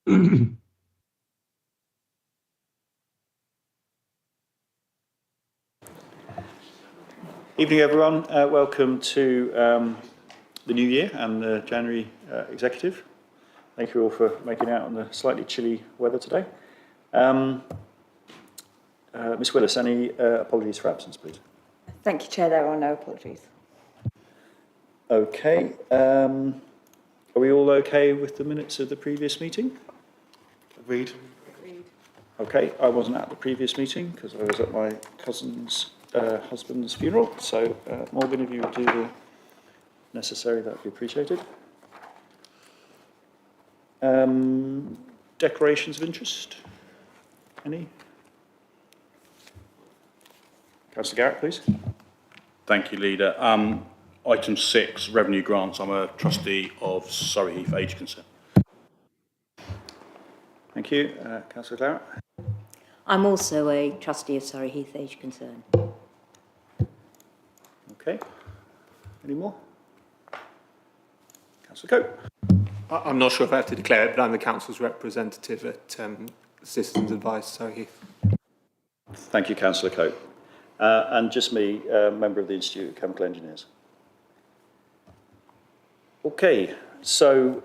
Evening everyone, welcome to the new year and the January executive. Thank you all for making it out on the slightly chilly weather today. Ms Willis, any apologies for absence, please? Thank you, Chair. There are no apologies. Okay. Are we all okay with the minutes of the previous meeting? Agreed. Okay, I wasn't at the previous meeting because I was at my cousin's husband's funeral, so Morgan, if you would do the necessary, that would be appreciated. Declarations of interest? Any? Councillor Garrett, please. Thank you, Leader. Item 6, revenue grants. I'm a trustee of Surrey Heath Age Concern. Thank you. Councillor Claret. I'm also a trustee of Surrey Heath Age Concern. Okay. Any more? Councillor Cope. I'm not sure if I have to declare it, but I'm the council's representative at Citizens Advice Surrey Heath. Thank you, Councillor Cope. And just me, member of the Institute of Chemical Engineers. Okay, so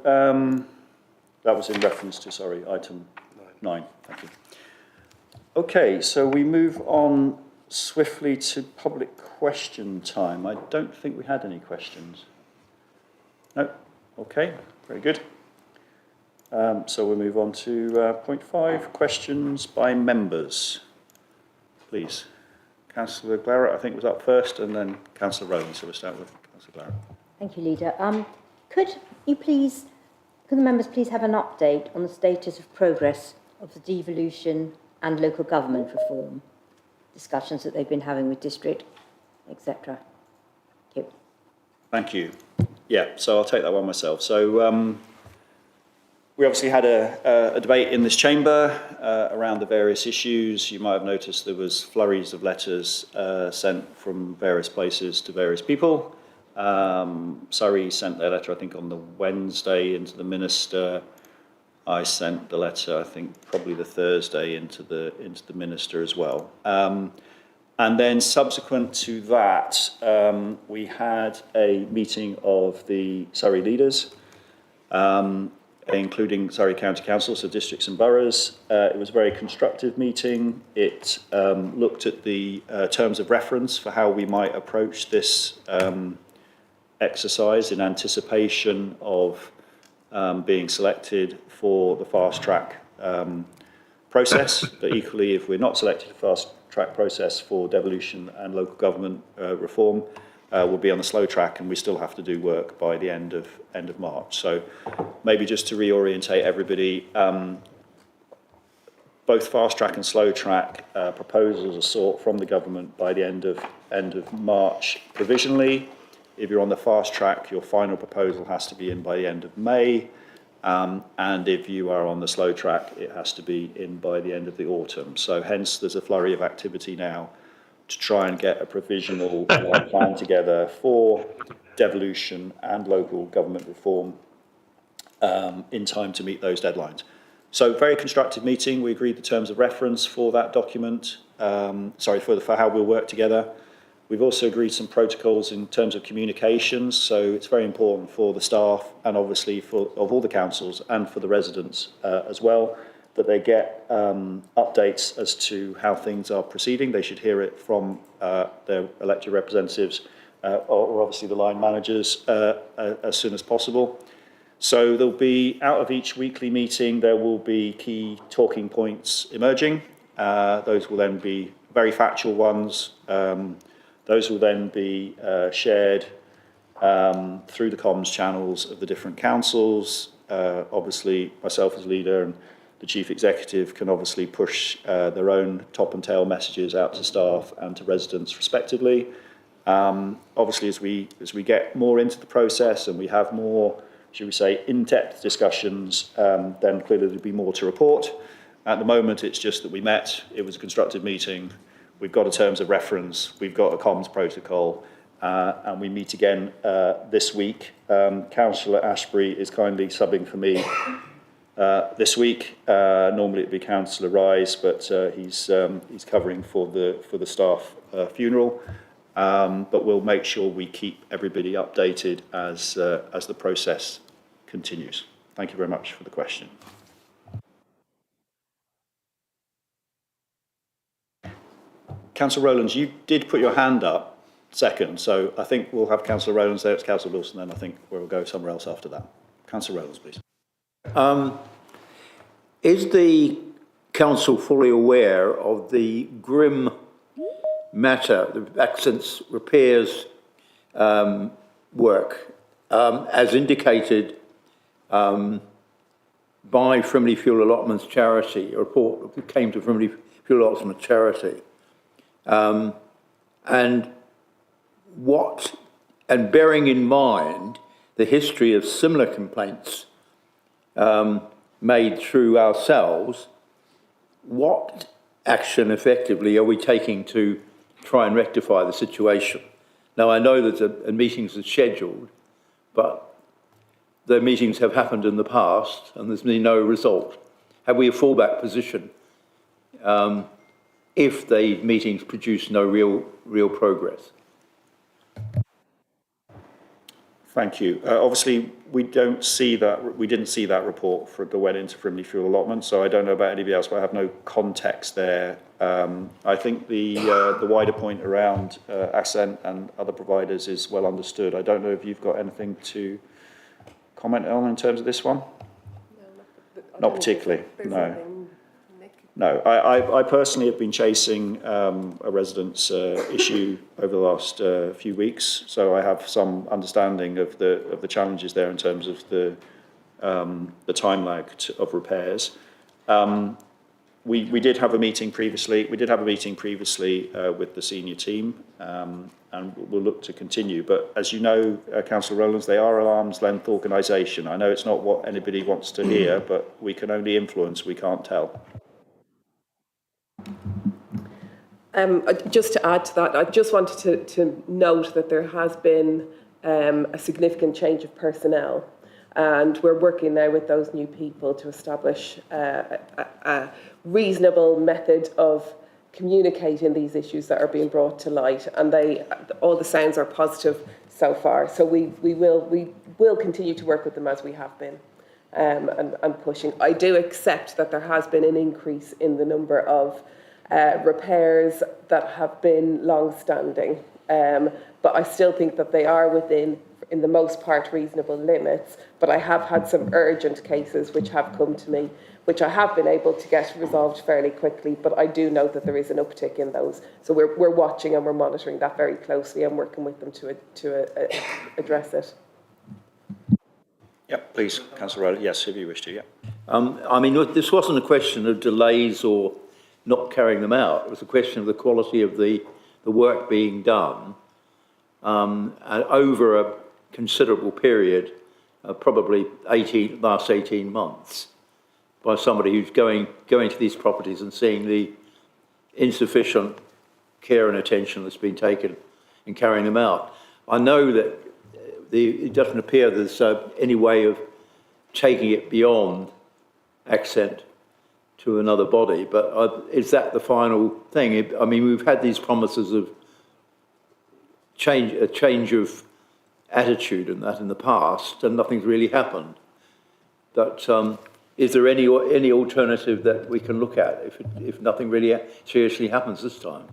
that was in reference to, sorry, item 9. Thank you. Okay, so we move on swiftly to public question time. I don't think we had any questions. No? Okay, very good. So we'll move on to point 5, questions by members. Please. Councillor Claret, I think, was up first, and then Councillor Rowley, so we'll start with Councillor Claret. Thank you, Leader. Could the members please have an update on the status of progress of the devolution and local government reform discussions that they've been having with district, etc.? Thank you. Thank you. Yeah, so I'll take that one myself. So we obviously had a debate in this chamber around the various issues. You might have noticed there was flurries of letters sent from various places to various people. Surrey sent their letter, I think, on the Wednesday into the Minister. I sent the letter, I think, probably the Thursday into the Minister as well. And then subsequent to that, we had a meeting of the Surrey leaders, including Surrey County Council, so districts and boroughs. It was a very constructive meeting. It looked at the terms of reference for how we might approach this exercise in anticipation of being selected for the fast track process, but equally if we're not selected for fast track process for devolution and local government reform, we'll be on the slow track and we still have to do work by the end of March. So maybe just to reorientate everybody, both fast track and slow track proposals are sought from the government by the end of March provisionally. If you're on the fast track, your final proposal has to be in by the end of May. And if you are on the slow track, it has to be in by the end of the autumn. So hence there's a flurry of activity now to try and get a provisional plan together for devolution and local government reform in time to meet those deadlines. So very constructive meeting. We agreed the terms of reference for that document, for how we'll work together. We've also agreed some protocols in terms of communications, so it's very important for the staff and obviously of all the councils and for the residents as well, that they get updates as to how things are proceeding. They should hear it from their elected representatives or obviously the line managers as soon as possible. So there'll be, out of each weekly meeting, there will be key talking points emerging. Those will then be very factual ones. Those will then be shared through the comms channels of the different councils. Obviously, myself as leader and the chief executive can obviously push their own top and tail messages out to staff and to residents respectively. Obviously, as we get more into the process and we have more, should we say, in-depth discussions, then clearly there'll be more to report. At the moment, it's just that we met, it was a constructive meeting, we've got a terms of reference, we've got a comms protocol, and we meet again this week. Councillor Ashbury is kindly subbing for me this week. Normally it'd be Councillor Rise, but he's covering for the staff funeral. But we'll make sure we keep everybody updated as the process continues. Thank you very much for the question. Councillor Rowlands, you did put your hand up second, so I think we'll have Councillor Rowlands there, it's Councillor Wilson, then I think we'll go somewhere else after that. Councillor Rowlands, please. Is the council fully aware of the grim matter, the accents repairs work, as indicated by Frimley Fuel Allotments Charity, a report that came to Frimley Fuel Allotments Charity, and bearing in mind the history of similar complaints made through ourselves, what action effectively are we taking to try and rectify the situation? Now, I know that meetings are scheduled, but the meetings have happened in the past and there's been no result. Have we a fallback position if the meetings produce no real progress? Thank you. Obviously, we didn't see that report that went into Frimley Fuel Allotment, so I don't know about anybody else, but I have no context there. I think the wider point around Accent and other providers is well understood. I don't know if you've got anything to comment on in terms of this one? No, not particularly, no. No, I personally have been chasing a residence issue over the last few weeks, so I have some understanding of the challenges there in terms of the time lag of repairs. We did have a meeting previously. With the senior team, and we'll look to continue. But as you know, Councillor Rowlands, they are an arm's length organisation. I know it's not what anybody wants to hear, but we can only influence, we can't tell. Just to add to that, I just wanted to note that there has been a significant change of personnel, and we're working now with those new people to establish a reasonable method of communicating these issues that are being brought to light, and all the sounds are positive so far. So we will continue to work with them as we have been, and pushing. I do accept that there has been an increase in the number of repairs that have been long-standing, but I still think that they are within, in the most part, reasonable limits. But I have had some urgent cases which have come to me, which I have been able to get resolved fairly quickly, but I do know that there is an uptick in those. So we're watching and we're monitoring that very closely and working with them to address it. Yep, please, Councillor Rowland. Yes, if you wish to, yeah. I mean, this wasn't a question of delays or not carrying them out. It was a question of the quality of the work being done and over a considerable period, probably last 18 months, by somebody who's going to these properties and seeing the insufficient care and attention that's been taken in carrying them out. I know that it doesn't appear there's any way of taking it beyond Accent to another body, but is that the final thing? I mean, we've had these promises of a change of attitude and that in the past, and nothing's really happened. But is there any alternative that we can look at if nothing really seriously happens this time?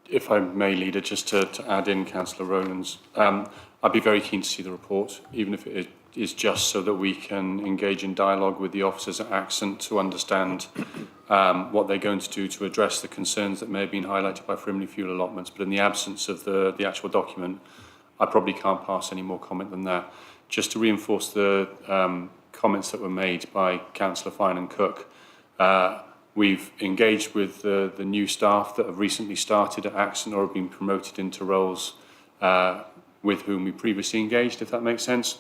If I may, Leader, just to add in, Councillor Rowlands, I'd be very keen to see the report, even if it is just so that we can engage in dialogue with the officers at Accent to understand what they're going to do to address the concerns that may have been highlighted by Frimley Fuel Allotments. But in the absence of the actual document, I probably can't pass any more comment than that. Just to reinforce the comments that were made by Councillor Fine and Cook, we've engaged with the new staff that have recently started at Accent or have been promoted into roles with whom we previously engaged, if that makes sense.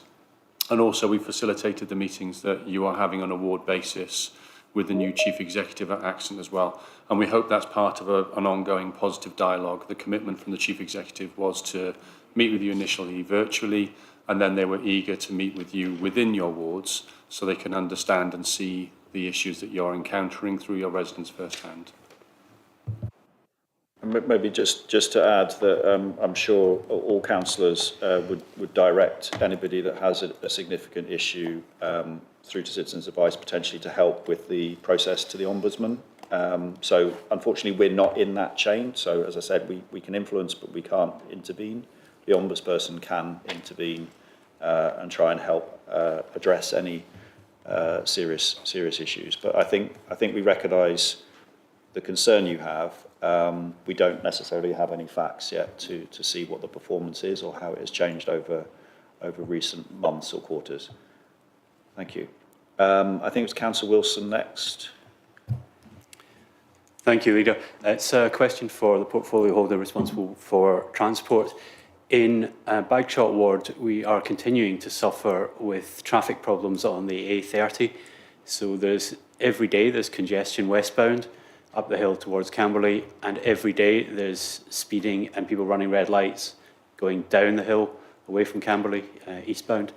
And also we facilitated the meetings that you are having on a ward basis with the new chief executive at Accent as well. And we hope that's part of an ongoing positive dialogue. The commitment from the chief executive was to meet with you initially virtually, and then they were eager to meet with you within your wards so they can understand and see the issues that you're encountering through your residents firsthand. Maybe just to add that I'm sure all councillors would direct anybody that has a significant issue through to Citizens Advice potentially to help with the process to the Ombudsman. So unfortunately we're not in that chain. So as I said, we can influence but we can't intervene. The Ombudsperson can intervene and try and help address any serious issues. But I think we recognise the concern you have. We don't necessarily have any facts yet to see what the performance is or how it has changed over recent months or quarters. Thank you. I think it's Councillor Wilson next. Thank you, Leader. It's a question for the portfolio holder responsible for transport. In Bagshot Ward, we are continuing to suffer with traffic problems on the A30. So every day there's congestion westbound up the hill towards Camberley, and every day there's speeding and people running red lights going down the hill away from Camberley eastbound.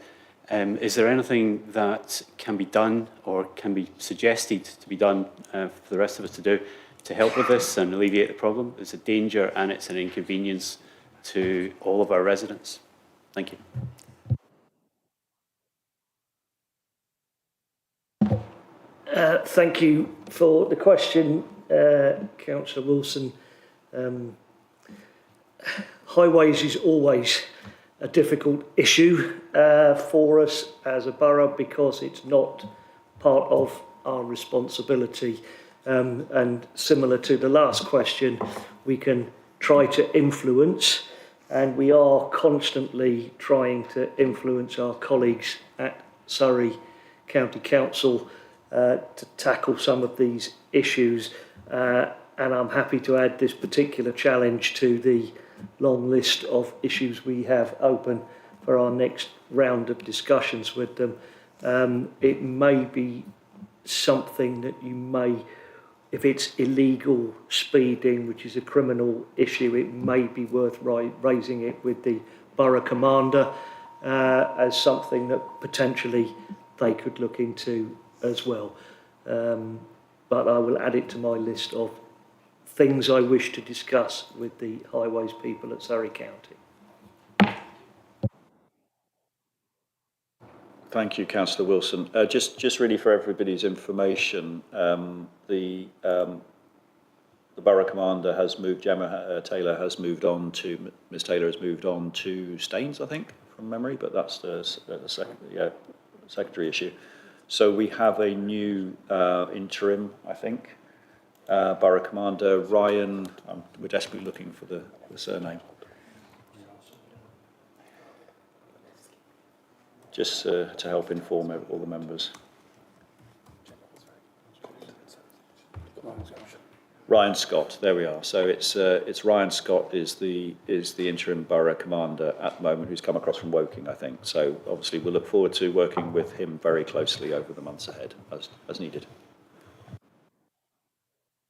Is there anything that can be done or can be suggested to be done for the rest of us to do to help with this and alleviate the problem? It's a danger and it's an inconvenience to all of our residents. Thank you. Thank you for the question, Councillor Wilson. Highways is always a difficult issue for us as a borough because it's not part of our responsibility. And similar to the last question, we can try to influence, and we are constantly trying to influence our colleagues at Surrey County Council to tackle some of these issues. And I'm happy to add this particular challenge to the long list of issues we have open for our next round of discussions with them. It may be something that you may, if it's illegal speeding, which is a criminal issue, it may be worth raising it with the borough commander as something that potentially they could look into as well. But I will add it to my list of things I wish to discuss with the highways people at Surrey County. Thank you, Councillor Wilson. Just really for everybody's information, the borough commander has moved. Gemma Taylor has moved on to. Ms. Taylor has moved on to Staines, I think, from memory. But that's the secondary issue. So we have a new interim, I think, borough commander, Ryan. We're desperately looking for the surname. Just to help inform all the members. Ryan Scott, there we are. So it's Ryan Scott is the interim borough commander at the moment, who's come across from Woking, I think. So obviously we'll look forward to working with him very closely over the months ahead as needed.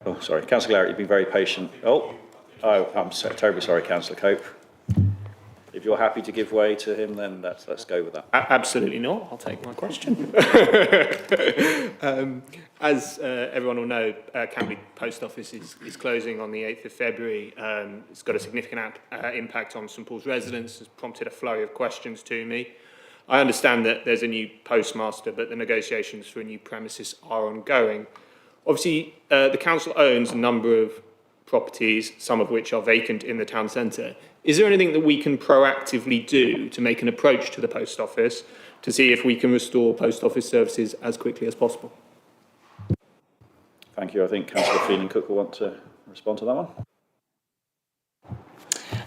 Oh, sorry, Councillor Garrett, you've been very patient. Oh, I'm terribly sorry, Councillor Cope. If you're happy to give way to him, then let's go with that. Absolutely not. I'll take my question. As everyone will know, Camberley Post Office is closing on the 8th of February. It's got a significant impact on St Paul's residents. It's prompted a flurry of questions to me. I understand that there's a new postmaster, but the negotiations for a new premises are ongoing. Obviously, the council owns a number of properties, some of which are vacant in the town centre. Is there anything that we can proactively do to make an approach to the post office to see if we can restore post office services as quickly as possible? Thank you. I think Councillor Feening-Cook will want to respond to that one.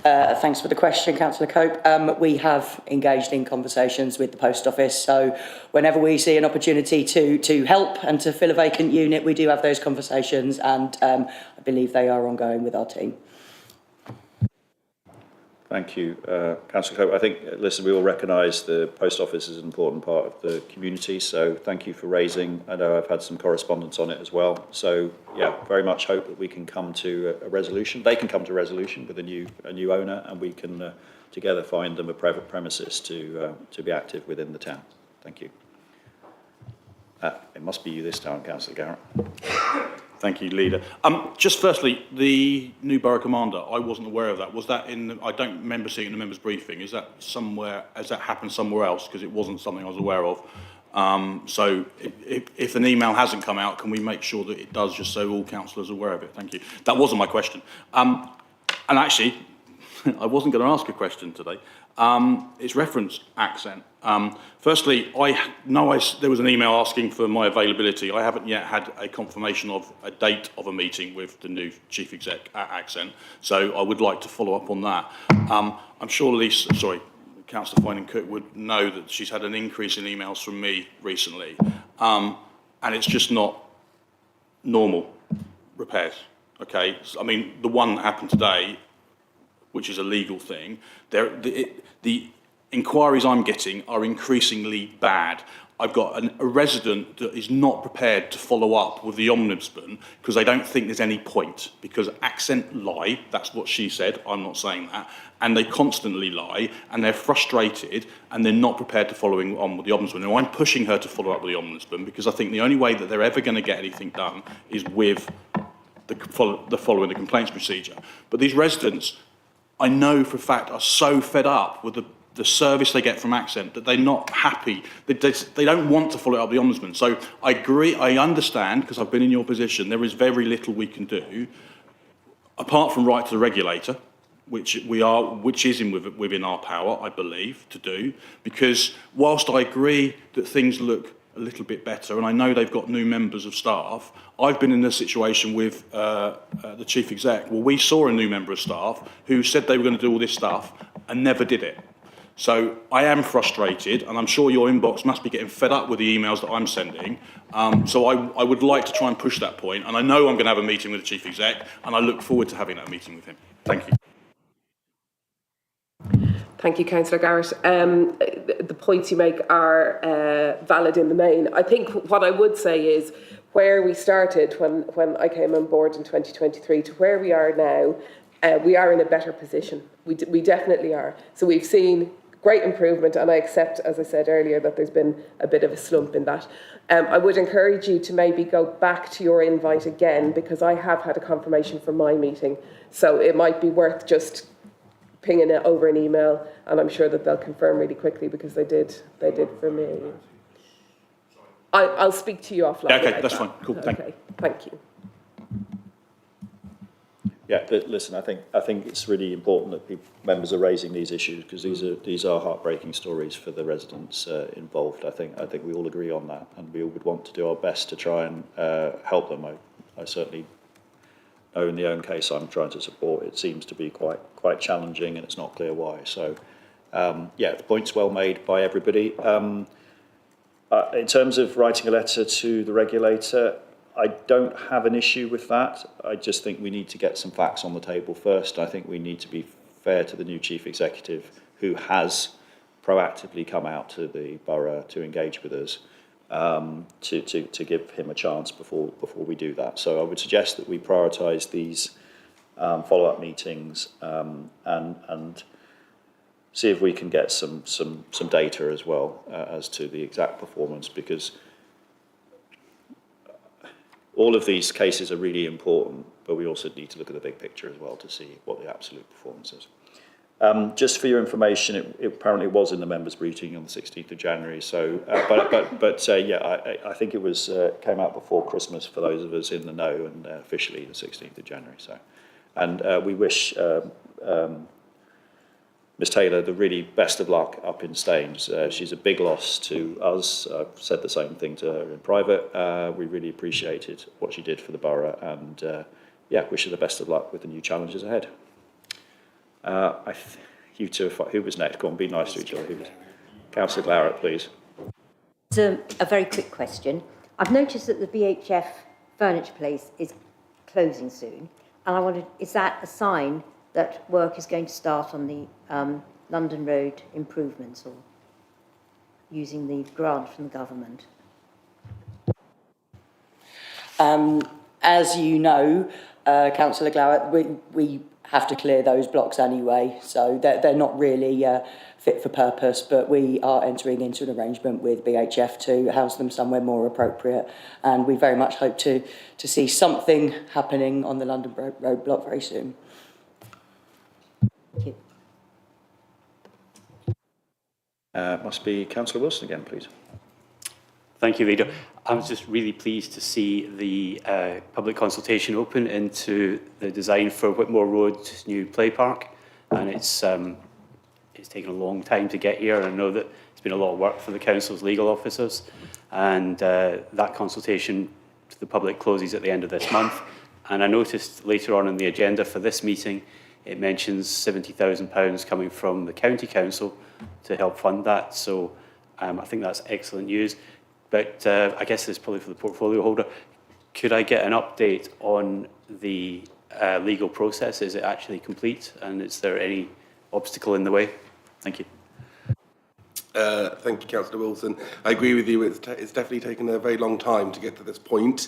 Thanks for the question, Councillor Cope. We have engaged in conversations with the post office, so whenever we see an opportunity to help and to fill a vacant unit, we do have those conversations, and I believe they are ongoing with our team. Thank you, Councillor Cope. I think, listen, we all recognise the post office is an important part of the community, so thank you for raising. I know I've had some correspondence on it as well. So, yeah, very much hope that we can come to a resolution. They can come to a resolution with a new owner, and we can together find them a private premises to be active within the town. Thank you. It must be you this time, Councillor Garrett. Thank you, Leader. Just firstly, the new borough commander, I wasn't aware of that. Was that I don't remember seeing it in the members' briefing. Is that somewhere, has that happened somewhere else? Because it wasn't something I was aware of. So if an email hasn't come out, can we make sure that it does, just so all councillors are aware of it? Thank you. That wasn't my question. And actually, I wasn't going to ask a question today. It's referenced accent. Firstly, I know there was an email asking for my availability. I haven't yet had a confirmation of a date of a meeting with the new chief exec at Accent, so I would like to follow up on that. I'm sure Councillor Finan-Cook would know that she's had an increase in emails from me recently, and it's just not normal repairs. Okay, I mean, the one that happened today, which is a legal thing, the inquiries I'm getting are increasingly bad. I've got a resident that is not prepared to follow up with the Ombudsman because they don't think there's any point, because Accent lie, that's what she said, I'm not saying that, and they constantly lie, and they're frustrated, and they're not prepared to follow on with the Ombudsman. And I'm pushing her to follow up with the Ombudsman because I think the only way that they're ever going to get anything done is with the following the complaints procedure. But these residents, I know for a fact, are so fed up with the service they get from Accent that they're not happy. They don't want to follow up the Ombudsman. So I agree, I understand, because I've been in your position, there is very little we can do, apart from write to the regulator, which is within our power, I believe, to do, because whilst I agree that things look a little bit better, and I know they've got new members of staff, I've been in a situation with the chief exec where we saw a new member of staff who said they were going to do all this stuff and never did it. So I am frustrated, and I'm sure your inbox must be getting fed up with the emails that I'm sending. So I would like to try and push that point, and I know I'm going to have a meeting with the chief exec, and I look forward to having that meeting with him. Thank you. Thank you, Councillor Garrett. The points you make are valid in the main. I think what I would say is where we started when I came on board in 2023 to where we are now, we are in a better position. We definitely are. So we've seen great improvement, and I accept, as I said earlier, that there's been a bit of a slump in that. I would encourage you to maybe go back to your invite again, because I have had a confirmation from my meeting. So it might be worth just pinging it over an email, and I'm sure that they'll confirm really quickly, because they did for me. I'll speak to you offline. Yeah, okay, that's fine. Cool. Okay, thank you. Yeah, listen, I think it's really important that members are raising these issues, because these are heartbreaking stories for the residents involved. I think we all agree on that, and we all would want to do our best to try and help them. I certainly know in the own case I'm trying to support, it seems to be quite challenging, and it's not clear why. So, yeah, the point's well made by everybody. In terms of writing a letter to the regulator, I don't have an issue with that. I just think we need to get some facts on the table first. I think we need to be fair to the new chief executive, who has proactively come out to the borough to engage with us, to give him a chance before we do that. So I would suggest that we prioritise these follow-up meetings and see if we can get some data as well as to the exact performance, because all of these cases are really important, but we also need to look at the big picture as well to see what the absolute performance is. Just for your information, it apparently was in the members' briefing on the 16th of January. So, yeah, I think it was came out before Christmas for those of us in the know, and officially the 16th of January. So, and we wish Ms Taylor the really best of luck up in Staines. She's a big loss to us. I've said the same thing to her in private. We really appreciated what she did for the borough, and yeah, wish her the best of luck with the new challenges ahead. You two, who was next? Go on, be nice to each other. Councillor Claret, please. It's a very quick question. I've noticed that the BHF furniture place is closing soon, and I wondered, is that a sign that work is going to start on the London Road improvements or using the grant from the government? As you know, Councillor Glowett, we have to clear those blocks anyway, so they're not really fit for purpose, but we are entering into an arrangement with BHF to house them somewhere more appropriate, and we very much hope to see something happening on the London Road block very soon. Thank you. Must be Councillor Wilson again, please. Thank you, Leader. I was just really pleased to see the public consultation open into the design for Whitmore Road's new play park, and it's taken a long time to get here. I know that it's been a lot of work for the council's legal officers, and that consultation to the public closes at the end of this month. And I noticed later on in the agenda for this meeting, it mentions £70,000 coming from the county council to help fund that. So I think that's excellent news. But I guess this is probably for the portfolio holder. Could I get an update on the legal process? Is it actually complete? And is there any obstacle in the way? Thank you. Thank you, Councillor Wilson. I agree with you. It's definitely taken a very long time to get to this point.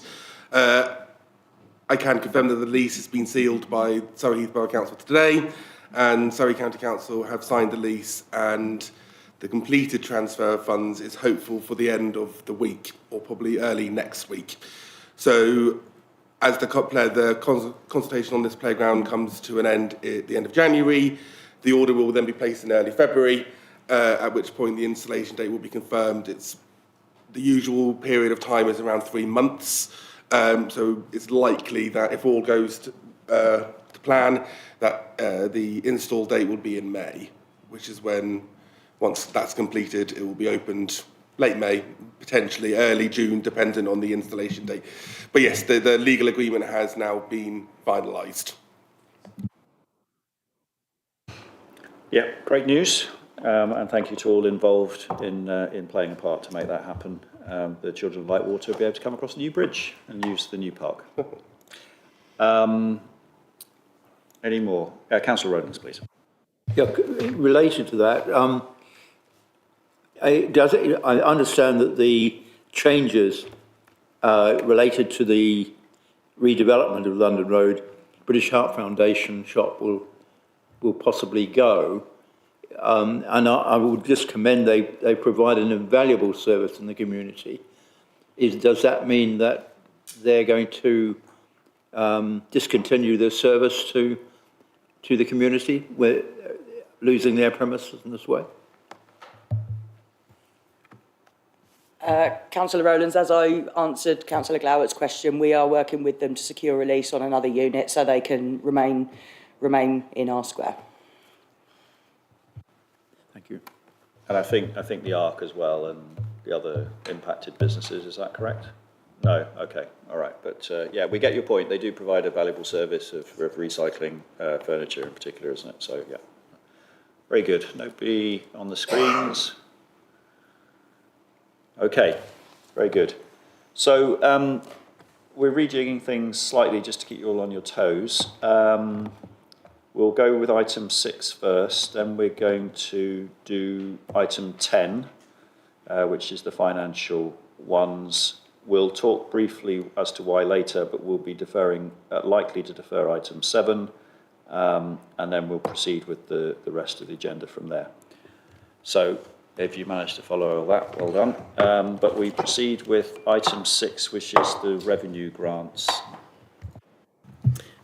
I can confirm that the lease has been sealed by Surrey Heath Borough Council today, and Surrey County Council have signed the lease, and the completed transfer of funds is hopeful for the end of the week, or probably early next week. So, as the consultation on this playground comes to an end at the end of January, the order will then be placed in early February, at which point the installation date will be confirmed. It's the usual period of time is around 3 months. So it's likely that if all goes to plan, that the install date will be in May, which is when, once that's completed, it will be opened late May, potentially early June, depending on the installation date. But yes, the legal agreement has now been finalised. Yeah, great news, and thank you to all involved in playing a part to make that happen. The children of Lightwater will be able to come across the new bridge and use the new park. Any more? Councillor Rowlands, please. Yeah, related to that, I understand that the changes related to the redevelopment of London Road, British Heart Foundation shop will possibly go. And I would just commend they provide an invaluable service in the community. Does that mean that they're going to discontinue their service to the community, we're losing their premises in this way? Councillor Rowlands, as I answered Councillor Glowett's question, we are working with them to secure a lease on another unit so they can remain in our square. Thank you. And I think the ARC as well and the other impacted businesses, is that correct? No, okay, all right. But yeah, we get your point. They do provide a valuable service of recycling furniture in particular, isn't it? So yeah, very good. Nobody on the screens. Okay, very good. So we're rejigging things slightly just to keep you all on your toes. We'll go with item 6 first, then we're going to do item 10, which is the financial ones. We'll talk briefly as to why later, but we'll be likely to defer item 7, and then we'll proceed with the rest of the agenda from there. So, if you managed to follow all that, well done. But we proceed with item 6, which is the revenue grants.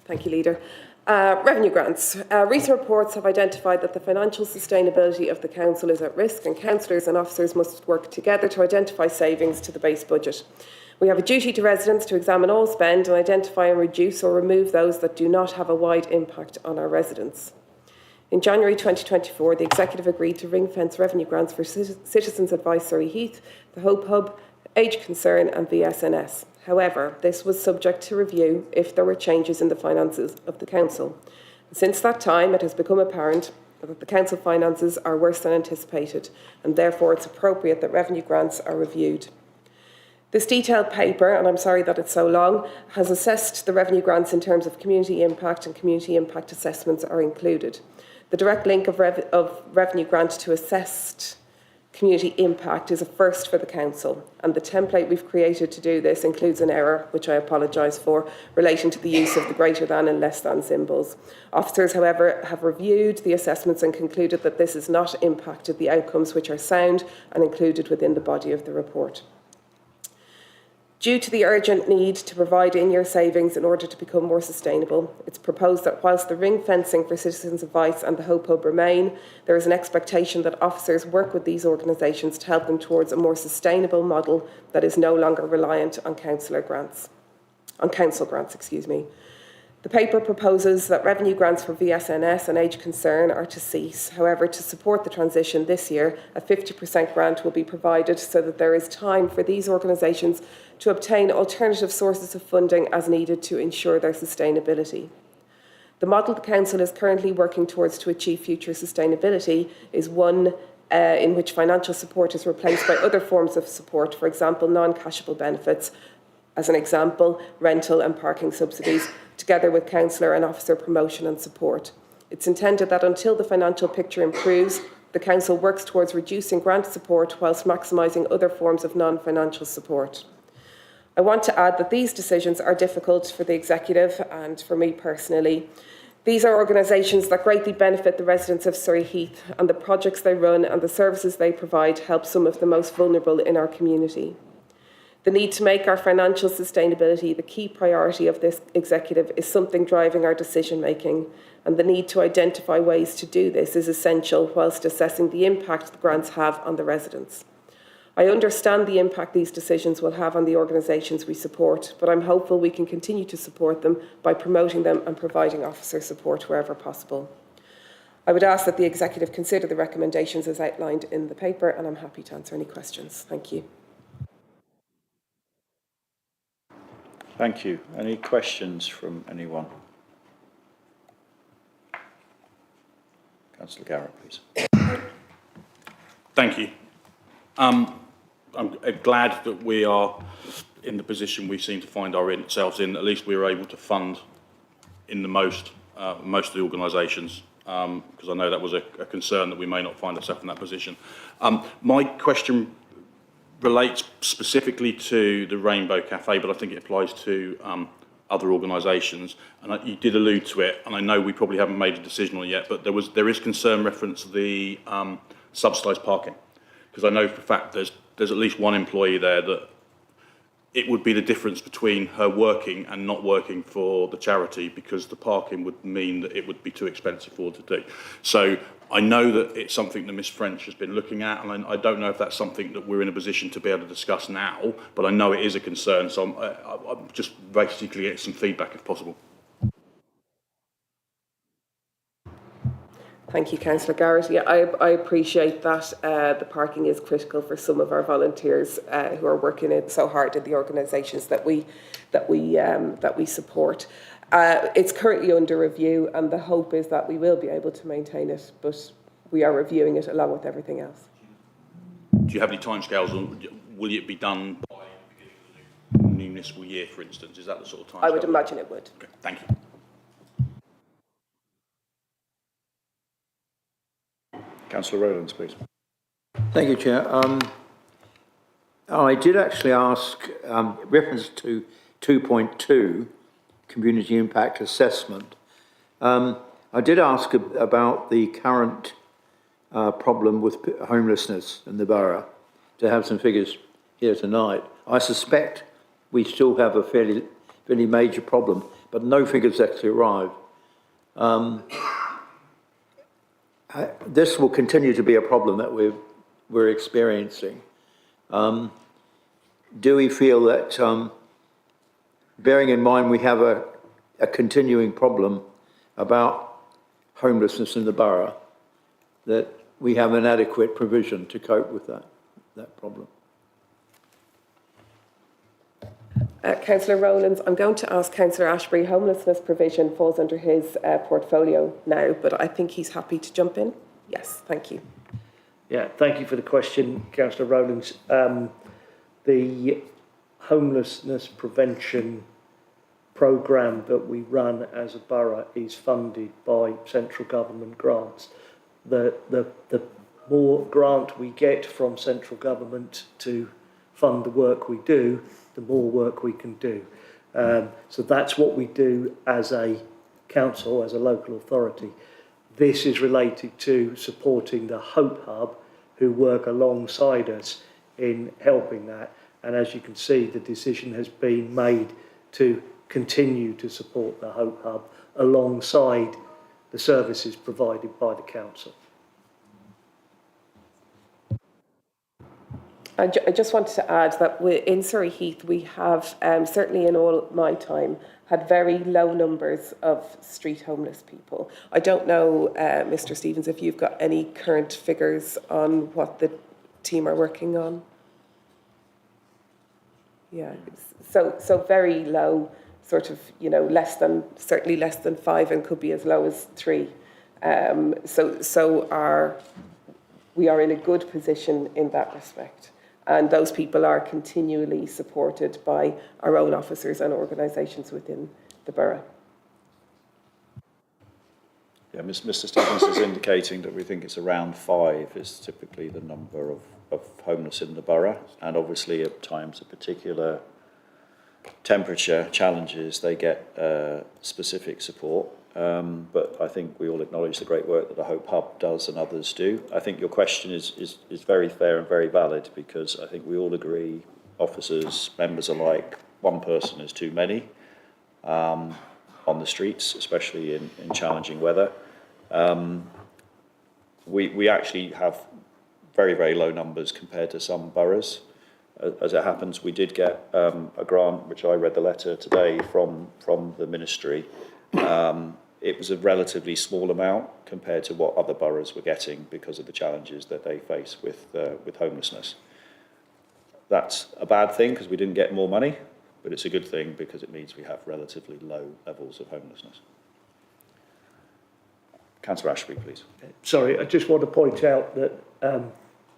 Thank you, Leader. Revenue grants. Recent reports have identified that the financial sustainability of the council is at risk, and councillors and officers must work together to identify savings to the base budget. We have a duty to residents to examine all spend and identify and reduce or remove those that do not have a wide impact on our residents. In January 2024, the Executive agreed to ring-fence revenue grants for Citizens Advice Surrey Heath, the Hope Hub, Age Concern and VSNS. However, this was subject to review if there were changes in the finances of the council. Since that time, it has become apparent that the council finances are worse than anticipated, and therefore it's appropriate that revenue grants are reviewed. This detailed paper, and I'm sorry that it's so long, has assessed the revenue grants in terms of community impact, and community impact assessments are included. The direct link of revenue grant to assessed community impact is a first for the council, and the template we've created to do this includes an error, which I apologise for, relating to the use of the greater than and less than symbols. Officers, however, have reviewed the assessments and concluded that this has not impacted the outcomes, which are sound and included within the body of the report. Due to the urgent need to provide in-year savings in order to become more sustainable, it's proposed that whilst the ring fencing for citizens' advice and the Hope Hub remain, there is an expectation that officers work with these organisations to help them towards a more sustainable model that is no longer reliant on council grants. The paper proposes that revenue grants for VSNS and Age Concern are to cease. However, to support the transition this year, a 50% grant will be provided so that there is time for these organisations to obtain alternative sources of funding as needed to ensure their sustainability. The model the Council is currently working towards to achieve future sustainability is one in which financial support is replaced by other forms of support, for example, non-cashable benefits, as an example, rental and parking subsidies, together with councillor and officer promotion and support. It's intended that until the financial picture improves, the Council works towards reducing grant support whilst maximising other forms of non-financial support. I want to add that these decisions are difficult for the Executive and for me personally. These are organisations that greatly benefit the residents of Surrey Heath, and the projects they run and the services they provide help some of the most vulnerable in our community. The need to make our financial sustainability the key priority of this Executive is something driving our decision making, and the need to identify ways to do this is essential whilst assessing the impact the grants have on the residents. I understand the impact these decisions will have on the organisations we support, but I'm hopeful we can continue to support them by promoting them and providing officer support wherever possible. I would ask that the Executive consider the recommendations as outlined in the paper, and I'm happy to answer any questions. Thank you. Thank you. Any questions from anyone? Councillor Garrett, please. Thank you. I'm glad that we are in the position we seem to find ourselves in. At least we were able to fund in the most of the organisations, because I know that was a concern that we may not find ourselves in that position. My question relates specifically to the Rainbow Cafe, but I think it applies to other organisations. And you did allude to it, and I know we probably haven't made a decision on it yet, but there is concern reference to the subsidised parking, because I know for a fact there's at least one employee there that it would be the difference between her working and not working for the charity, because the parking would mean that it would be too expensive for her to do. So I know that it's something that Ms French has been looking at, and I don't know if that's something that we're in a position to be able to discuss now, but I know it is a concern, so I'm just basically getting some feedback if possible. Thank you, Councillor Garrett. Yeah, I appreciate that the parking is critical for some of our volunteers who are working it so hard in the organisations that we support. It's currently under review, and the hope is that we will be able to maintain it, but we are reviewing it along with everything else. Do you have any timescales on? Will it be done by the new municipal year, for instance? Is that the sort of time? I would imagine it would. Okay, thank you. Councillor Rowlands, please. Thank you, Chair. I did actually ask, reference to 2.2, Community Impact Assessment. I did ask about the current problem with homelessness in the borough, to have some figures here tonight. I suspect we still have a fairly major problem, but no figures actually arrived. This will continue to be a problem that we're experiencing. Do we feel that, bearing in mind we have a continuing problem about homelessness in the borough, that we have an adequate provision to cope with that problem? Councillor Rowlands, I'm going to ask Councillor Ashbury. Homelessness provision falls under his portfolio now, but I think he's happy to jump in. Yes, thank you. Yeah, thank you for the question, Councillor Rowlands. The homelessness prevention programme that we run as a borough is funded by central government grants. The more grant we get from central government to fund the work we do, the more work we can do. So that's what we do as a council, as a local authority. This is related to supporting the Hope Hub, who work alongside us in helping that. And as you can see, the decision has been made to continue to support the Hope Hub alongside the services provided by the council. I just wanted to add that in Surrey Heath, we have, certainly in all my time, had very low numbers of street homeless people. I don't know, Mr. Stevens, if you've got any current figures on what the team are working on. Yeah, so very low, sort of, you know, certainly less than 5 and could be as low as 3. We are in a good position in that respect. And those people are continually supported by our own officers and organisations within the borough. Yeah, Mr. Stevens is indicating that we think it's around 5 is typically the number of homeless in the borough. And obviously at times of particular temperature challenges, they get specific support. But I think we all acknowledge the great work that the Hope Hub does and others do. I think your question is very fair and very valid, because I think we all agree, officers, members alike, one person is too many on the streets, especially in challenging weather. We actually have very, very low numbers compared to some boroughs. As it happens, we did get a grant, which I read the letter today from the ministry. It was a relatively small amount compared to what other boroughs were getting because of the challenges that they face with homelessness. That's a bad thing because we didn't get more money, but it's a good thing because it means we have relatively low levels of homelessness. Councillor Ashby, please. Sorry, I just want to point out that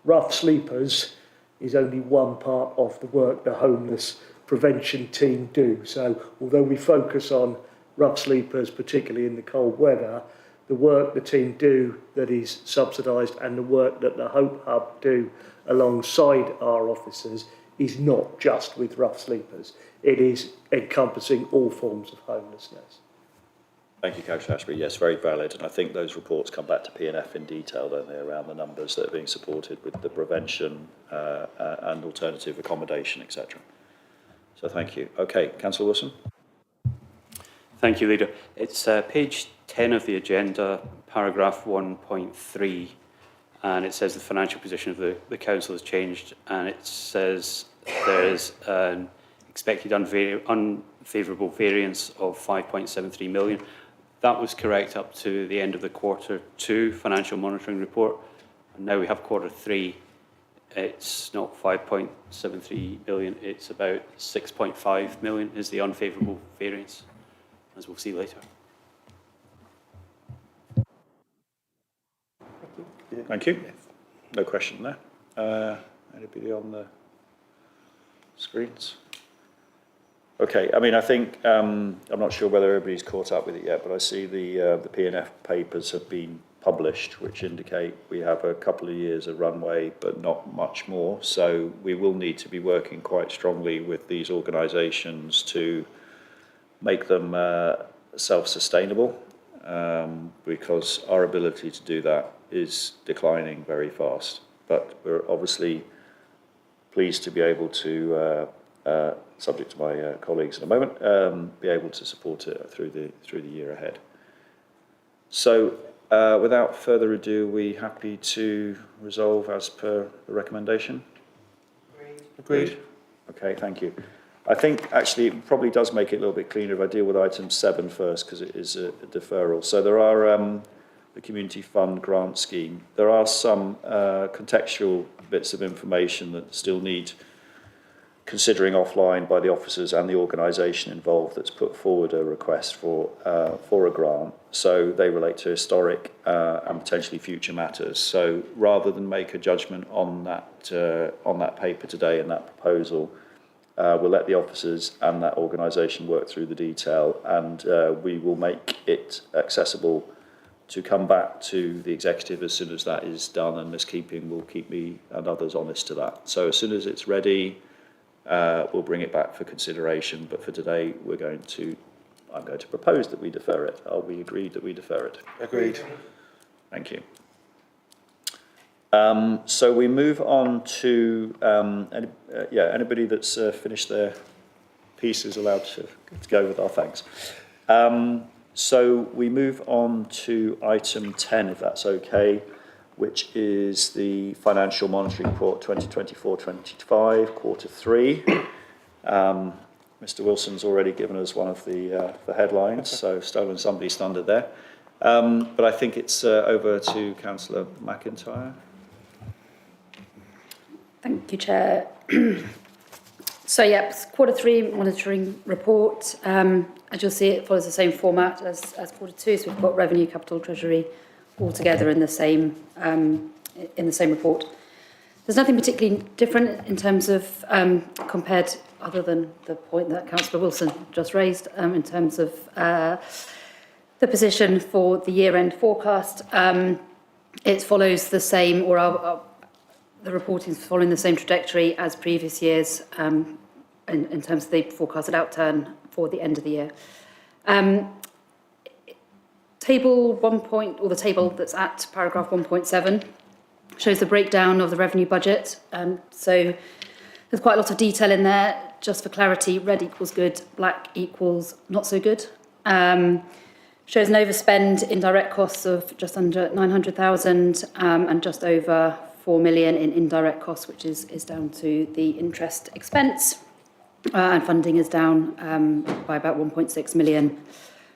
rough sleepers is only one part of the work the homeless prevention team do. So although we focus on rough sleepers, particularly in the cold weather, the work the team do that is subsidised and the work that the Hope Hub do alongside our officers is not just with rough sleepers. It is encompassing all forms of homelessness. Thank you, Councillor Ashby. Yes, very valid. And I think those reports come back to P&F in detail, don't they, around the numbers that are being supported with the prevention and alternative accommodation, etc. So thank you. Okay, Councillor Wilson. Thank you, Leader. It's page 10 of the agenda, paragraph 1.3, and it says the financial position of the council has changed, and it says there is an expected unfavourable variance of 5.73 million. That was correct up to the end of the Q2 financial monitoring report, and now we have Q3. It's not 5.73 million, it's about 6.5 million is the unfavourable variance, as we'll see later. Thank you. No question there. Anybody on the screens? Okay, I mean, I think, I'm not sure whether everybody's caught up with it yet, but I see the P&F papers have been published, which indicate we have a couple of years of runway, but not much more. So we will need to be working quite strongly with these organisations to make them self-sustainable, because our ability to do that is declining very fast. But we're obviously pleased to be able to, subject to my colleagues in a moment, be able to support it through the year ahead. So without further ado, are we happy to resolve as per the recommendation? Agreed. Okay, thank you. I think actually it probably does make it a little bit cleaner if I deal with item 7 first, because it is a deferral. So there are the Community Fund grant scheme. There are some contextual bits of information that still need considering offline by the officers and the organisation involved that's put forward a request for a grant. So they relate to historic and potentially future matters. So rather than make a judgment on that paper today and that proposal, We'll let the officers and that organisation work through the detail, and we will make it accessible to come back to the executive as soon as that is done, and Ms Keeping will keep me and others honest to that. So as soon as it's ready, we'll bring it back for consideration, but for today I'm going to propose that we defer it. Are we agreed that we defer it? Agreed. Thank you. So we move on to, anybody that's finished their piece is allowed to go with our thanks. So we move on to item 10, if that's okay, which is the Financial Monitoring Report 2024-25, quarter 3. Mr Wilson's already given us one of the headlines, so stolen somebody's thunder there. But I think it's over to Councillor McIntyre. Thank you, Chair. So, it's quarter 3 monitoring report. As you'll see, it follows the same format as quarter 2. So we've got revenue, capital, treasury all together in the same report. There's nothing particularly different in terms of compared, other than the point that Councillor Wilson just raised, in terms of the position for the year-end forecast. It follows the same, or the reporting is following the same trajectory as previous years in terms of the forecasted outturn for the end of the year. Table 1 or the table that's at paragraph 1.7 shows the breakdown of the revenue budget. So there's quite a lot of detail in there. Just for clarity, red equals good, black equals not so good. Shows an overspend in direct costs of just under 900,000 and just over 4 million in indirect costs, which is down to the interest expense. And funding is down by about 1.6 million,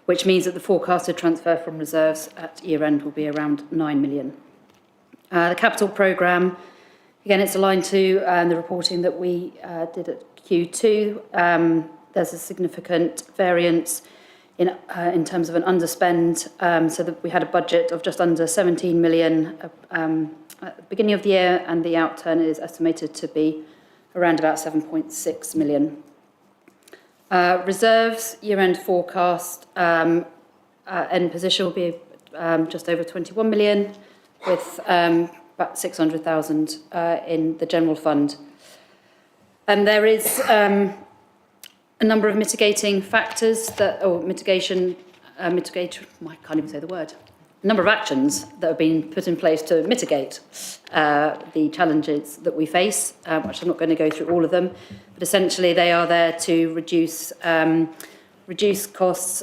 which means that the forecasted transfer from reserves at year end will be around 9 million. The capital programme, again, it's aligned to the reporting that we did at Q2. There's a significant variance in terms of an underspend, so that we had a budget of just under 17 million at the beginning of the year, and the outturn is estimated to be around about 7.6 million. Reserves, year-end forecast, end position will be just over 21 million, with about 600,000 in the general fund. And there is a number of mitigating factors I can't even say the word. A number of actions that have been put in place to mitigate the challenges that we face, which I'm not going to go through all of them, but essentially they are there to reduce costs,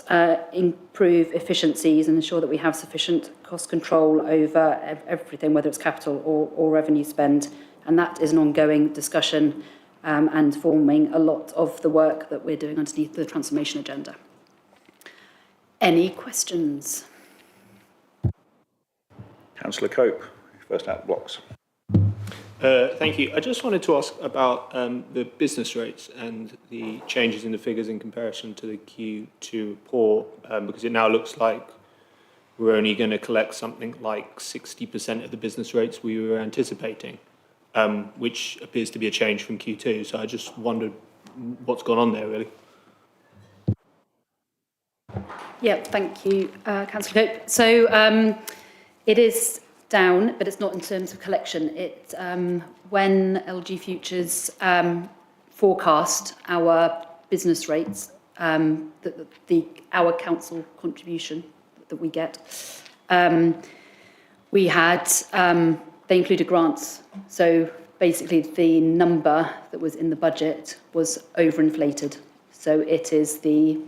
improve efficiencies, and ensure that we have sufficient cost control over everything, whether it's capital or revenue spend. And that is an ongoing discussion and forming a lot of the work that we're doing underneath the transformation agenda. Any questions? Councillor Cope, first out blocks. Thank you. I just wanted to ask about the business rates and the changes in the figures in comparison to the Q2 report, because it now looks like we're only going to collect something like 60% of the business rates we were anticipating, which appears to be a change from Q2. So I just wondered what's gone on there, really. Yeah, thank you, Councillor Cope. So it is down, but it's not in terms of collection. It when LG Futures forecast our business rates, our council contribution that we get, we had they included grants. So basically, the number that was in the budget was overinflated. So it is the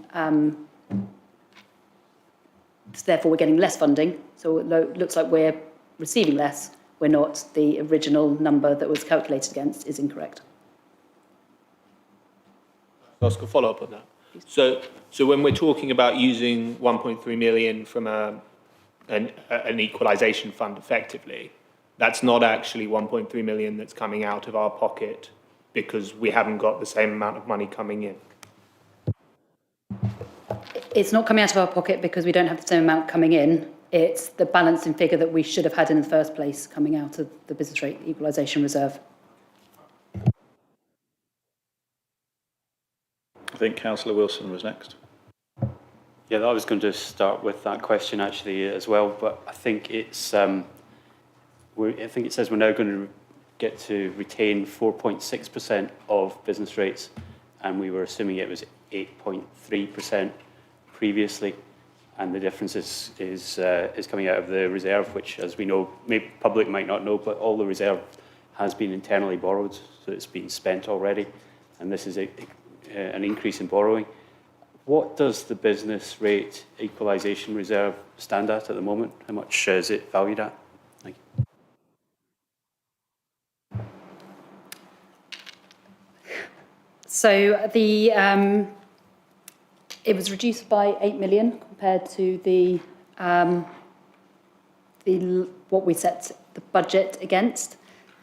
therefore we're getting less funding. So it looks like we're receiving less. We're not. The original number that was calculated against is incorrect. I'll ask a follow-up on that. So when we're talking about using 1.3 million from an equalisation fund effectively, that's not actually 1.3 million that's coming out of our pocket because we haven't got the same amount of money coming in. It's not coming out of our pocket because we don't have the same amount coming in. It's the balancing figure that we should have had in the first place coming out of the business rate equalisation reserve. I think Councillor Wilson was next. Yeah, I was going to start with that question actually as well, but I think it's I think it says we're now going to get to retain 4.6% of business rates, and we were assuming it was 8.3% previously, and the difference is coming out of the reserve, which, as we know, maybe public might not know, but all the reserve has been internally borrowed, so it's been spent already, and this is an increase in borrowing. What does the business rate equalisation reserve stand at the moment? How much is it valued at? Thank you. So it was reduced by 8 million compared to the what we set the budget against.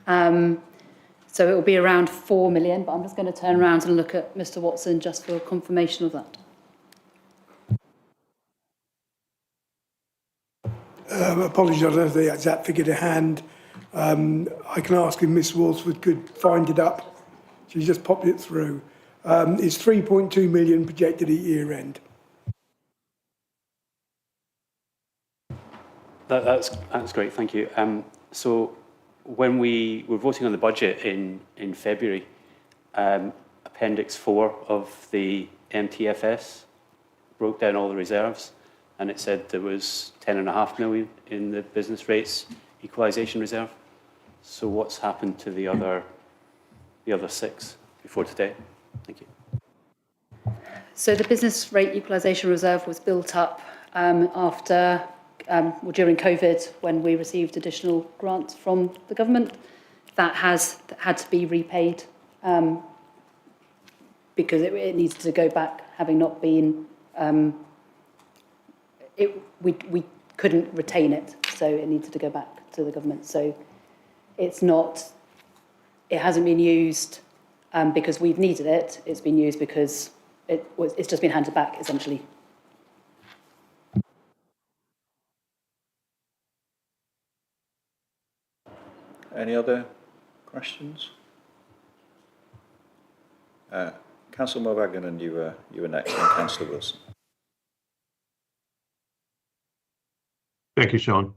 So it will be around 4 million, but I'm just going to turn around and look at Mr. Watson just for confirmation of that. Apologies, I don't have the exact figure to hand. I can ask if Miss Walsford could find it up. She's just popped it through. It's 3.2 million projected at year end. That's great, thank you. So when we were voting on the budget in February, Appendix 4 of the MTFS broke down all the reserves, and it said there was 10.5 million in the business rates equalisation reserve. So what's happened to the other 6 before today? Thank you. So the business rate equalisation reserve was built up after, during COVID, when we received additional grants from the government. That has had to be repaid because it needs to go back, having not been, we couldn't retain it, so it needed to go back to the government. So it hasn't been used because we've needed it. It's been used because it's just been handed back, essentially. Any other questions? Councillor Mulvaggan, you were next, and Councillor Wilson. Thank you, Sean.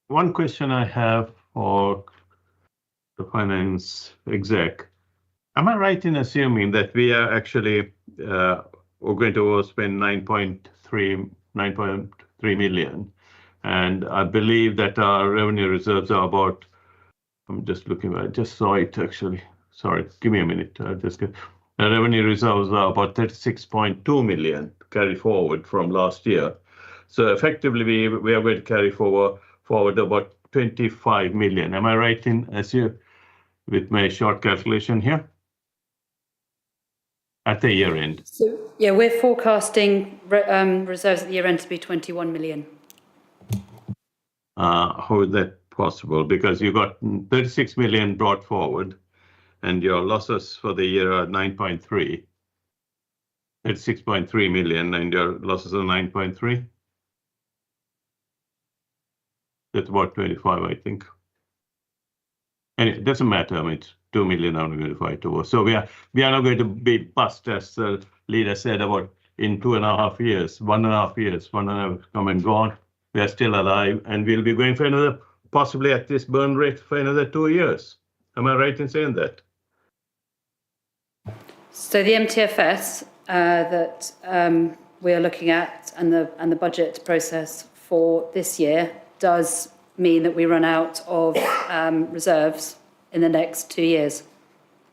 One question I have for the finance exec. Am I right in assuming that we are actually we're going to overspend 9.3 million? And I believe that our revenue reserves are about, I'm just looking, I just saw it actually. Sorry, give me a minute. I'll just get, the revenue reserves are about 36.2 million carry forward from last year. So effectively, we are going to carry forward about 25 million. Am I right in with my short calculation here? At the year end. So, yeah, we're forecasting reserves at the year end to be 21 million. How is that possible? Because you got 36 million brought forward and your losses for the year are 9.3. It's 6.3 million and your losses are 9.3. That's about 25, I think. And it doesn't matter. I mean, it's 2 million out of 25 over. So we are not going to be bust, as the leader said, about in 2.5 years, 1.5 years, 1.5 come and gone. We are still alive, and we'll be going for another, possibly at this burn rate for another 2 years. Am I right in saying that? So the MTFS that we are looking at, and the budget process for this year, does mean that we run out of reserves in the next 2 years.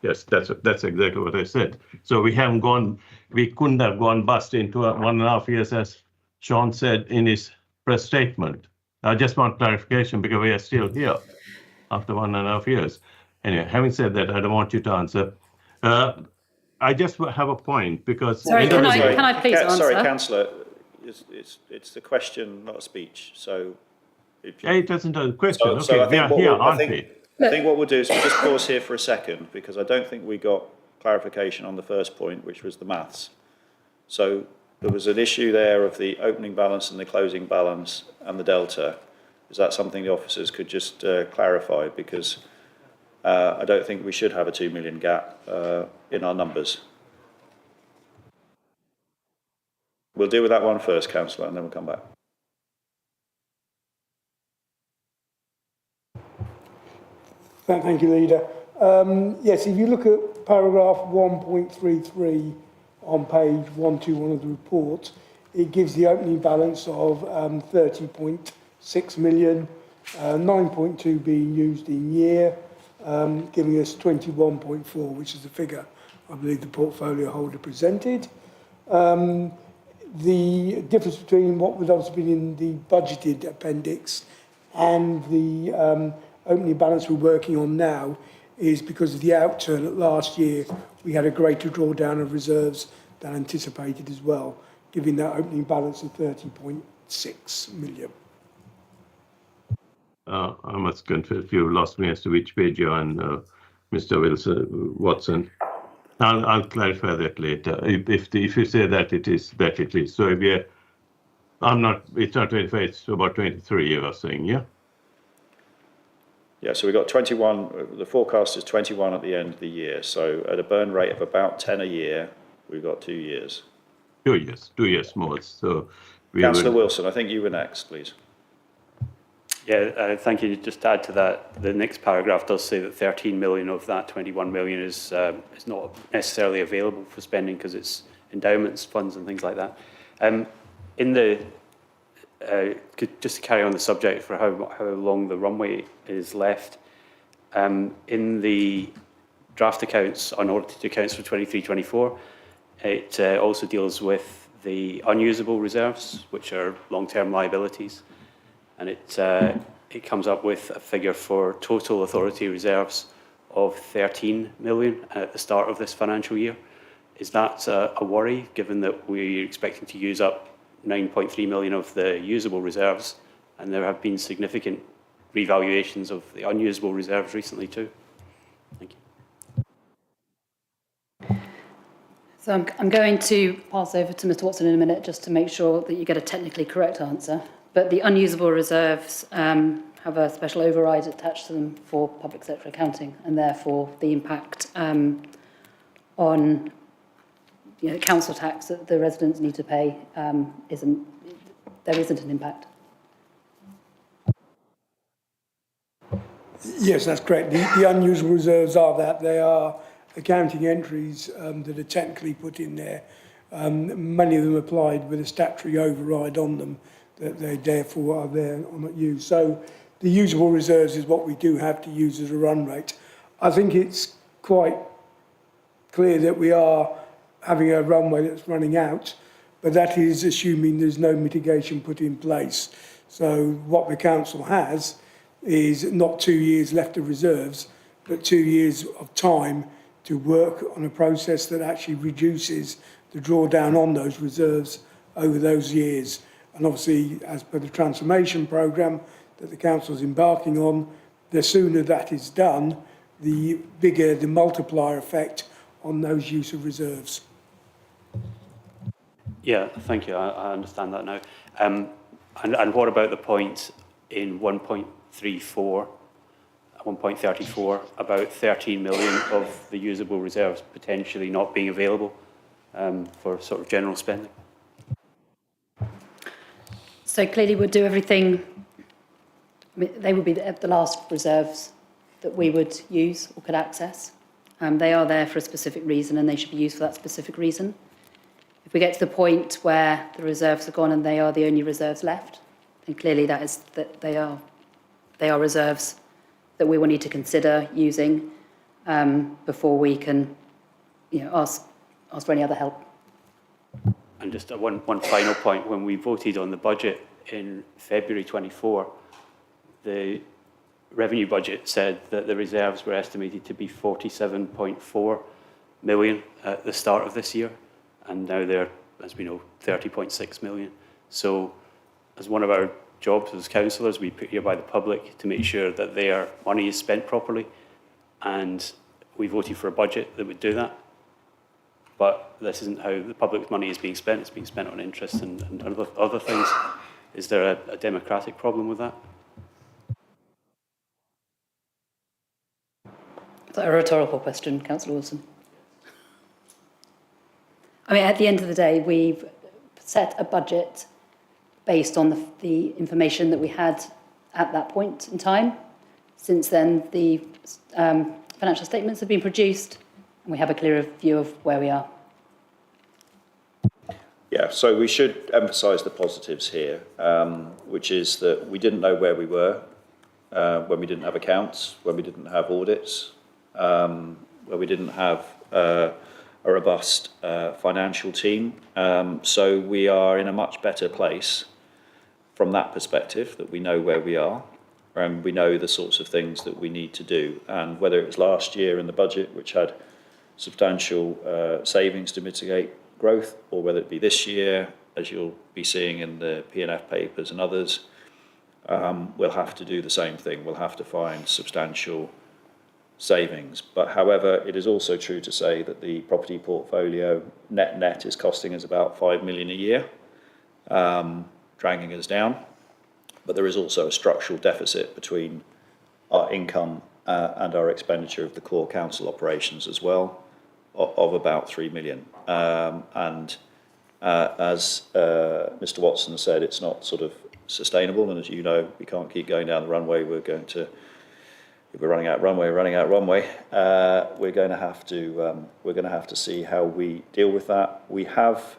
Yes, that's exactly what I said. So we couldn't have gone bust into 1.5 years, as Sean said in his press statement. I just want clarification because we are still here after 1.5 years. Anyway, having said that, I don't want you to answer. I just have a point because... Sorry, can I please answer? Sorry, Councillor, it's the question, not a speech. So it doesn't a question. Okay, we are here, aren't we? I think what we'll do is we'll just pause here for a second, because I don't think we got clarification on the first point, which was the maths. So there was an issue there of the opening balance and the closing balance and the delta. Is that something the officers could just clarify? Because I don't think we should have a 2 million gap in our numbers. We'll deal with that one first, councillor, and then we'll come back. Thank you, Leader. Yes, if you look at paragraph 1.33 on page 121 of the report, it gives the opening balance of 30.6 million, 9.2 being used in year, giving us 21.4, which is the figure I believe the portfolio holder presented. The difference between what would obviously been in the budgeted appendix and the opening balance we're working on now is because of the outturn last year, we had a greater drawdown of reserves than anticipated as well, giving that opening balance of 30.6 million. I must confess, you lost me as to which page you're on, Mr. Watson. I'll clarify that later. If you say that it is, that it is. So if it's not 25, it's about 23, you are saying, yeah? Yeah, so we've got 21, the forecast is 21 at the end of the year. So at a burn rate of about 10 a year, we've got 2 years. 2 years, 2 years more. So Councillor Wilson, I think you were next, please. Yeah, thank you. Just to add to that, the next paragraph does say that 13 million of that 21 million is not necessarily available for spending because it's endowments, funds and things like that. Just to carry on the subject for how long the runway is left, in the draft accounts, unaudited accounts for 23-24, it also deals with the unusable reserves, which are long-term liabilities. And it comes up with a figure for total authority reserves of 13 million at the start of this financial year. Is that a worry, given that we're expecting to use up 9.3 million of the usable reserves, and there have been significant revaluations of the unusable reserves recently too? Thank you. So I'm going to pass over to Mr Watson in a minute just to make sure that you get a technically correct answer. But the unusable reserves have a special override attached to them for public sector accounting, and therefore the impact on council tax that the residents need to pay there isn't an impact. Yes, that's correct. The unusable reserves are that. They are accounting entries that are technically put in there. Many of them applied with a statutory override on them, that they therefore are there or not used. So the usable reserves is what we do have to use as a run rate. I think it's quite clear that we are having a runway that's running out, but that is assuming there's no mitigation put in place. So what the council has is not 2 years left of reserves, but 2 years of time to work on a process that actually reduces the drawdown on those reserves over those years. And obviously, as per the transformation programme that the council is embarking on, the sooner that is done, the bigger the multiplier effect on those use of reserves. Yeah, thank you. I understand that now. And what about the point in 1.34 about 13 million of the usable reserves potentially not being available for sort of general spending? So clearly we'll do everything. I mean, they would be the last reserves that we would use or could access. They are there for a specific reason and they should be used for that specific reason. If we get to the point where the reserves are gone and they are the only reserves left, then clearly that they are reserves that we will need to consider using before we can ask for any other help. And just one final point, when we voted on the budget in February 24, the revenue budget said that the reserves were estimated to be 47.4 million at the start of this year, and now they're, as we know, 30.6 million. So as one of our jobs as councillors, we put here by the public to make sure that their money is spent properly, and we voted for a budget that would do that. But this isn't how the public's money is being spent. It's being spent on interest and other things. Is there a democratic problem with that? Is that a rhetorical question, Councillor Wilson? I mean, at the end of the day, we've set a budget based on the information that we had at that point in time. Since then, the financial statements have been produced and we have a clearer view of where we are. Yeah, so we should emphasise the positives here, which is that we didn't know where we were when we didn't have accounts, when we didn't have audits, when we didn't have a robust financial team. So we are in a much better place from that perspective, that we know where we are and we know the sorts of things that we need to do. And whether it was last year in the budget, which had substantial savings to mitigate growth, or whether it be this year, as you'll be seeing in the P&F papers and others, we'll have to do the same thing. We'll have to find substantial savings. But however, it is also true to say that the property portfolio net is costing us about 5 million a year, dragging us down. But there is also a structural deficit between our income and our expenditure of the core council operations as well, of about 3 million. As Mr. Watson said, it's not sort of sustainable, and as you know, we can't keep going down the runway. If we're running out runway. We're going to have to see how we deal with that. We have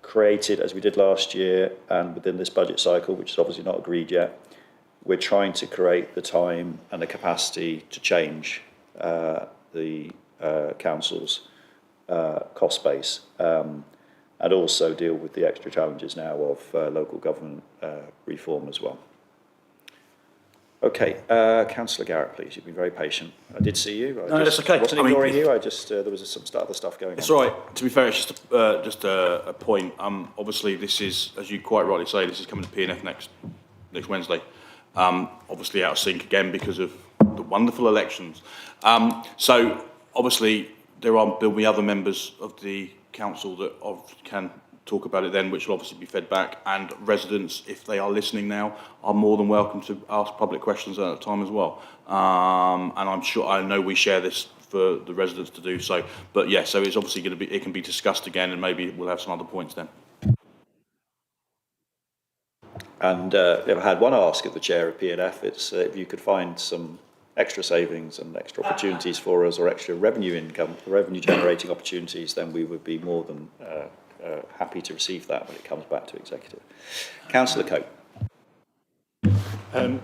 created, as we did last year, and within this budget cycle, which is obviously not agreed yet, we're trying to create the time and the capacity to change the council's cost base, and also deal with the extra challenges now of local government reform as well. Okay, Councillor Garrett, please. You've been very patient. I did see you. No, that's okay. Wasn't ignoring you. I just there was some other stuff going on. It's all right. To be fair, it's just a point. Obviously, this is, as you quite rightly say, this is coming to P&F next Wednesday. Obviously out of sync again because of the wonderful elections. So obviously there'll be other members of the council that can talk about it then, which will obviously be fed back, and residents, if they are listening now, are more than welcome to ask public questions at that time as well. And I know we share this for the residents to do so, but yeah, so it's obviously going to be, it can be discussed again, and maybe we'll have some other points then. And I've had one ask of the chair of P&F. It's if you could find some extra savings and extra opportunities for us, or extra revenue income, revenue generating opportunities, then we would be more than happy to receive that when it comes back to executive. Councillor Cope.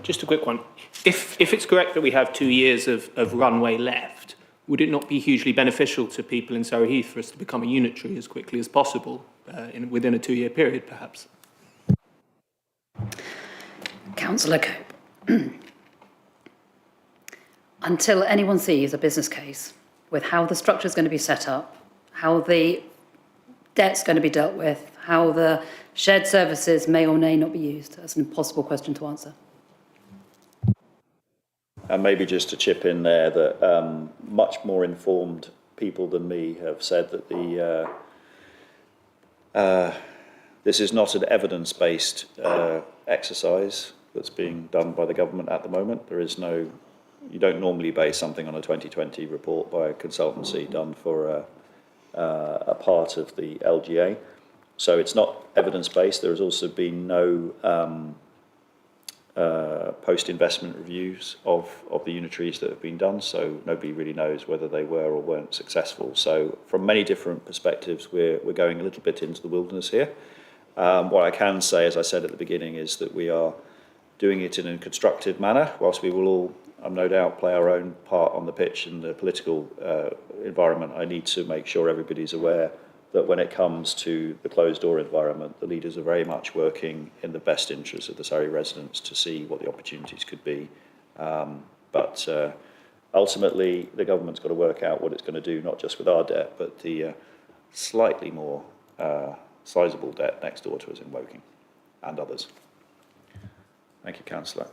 Just a quick one. If it's correct that we have 2 years of runway left, would it not be hugely beneficial to people in Surrey Heath for us to become a unitary as quickly as possible within a 2-year period, perhaps? Councillor Cope. Until anyone sees a business case with how the structure is going to be set up, how the debt's going to be dealt with, how the shared services may or may not be used, that's an impossible question to answer. And maybe just to chip in there that much more informed people than me have said that this is not an evidence-based exercise that's being done by the government at the moment. There is no, you don't normally base something on a 2020 report by a consultancy done for a part of the LGA. So it's not evidence-based. There has also been no post-investment reviews of the unitaries that have been done, so nobody really knows whether they were or weren't successful. So from many different perspectives, we're going a little bit into the wilderness here. What I can say, as I said at the beginning, is that we are doing it in a constructive manner, whilst we will all, no doubt, play our own part on the pitch in the political environment. I need to make sure everybody's aware that when it comes to the closed-door environment, the leaders are very much working in the best interests of the Surrey residents to see what the opportunities could be. But ultimately, the government's got to work out what it's going to do, not just with our debt, but the slightly more sizable debt next door to us in Woking and others. Thank you, Councillor.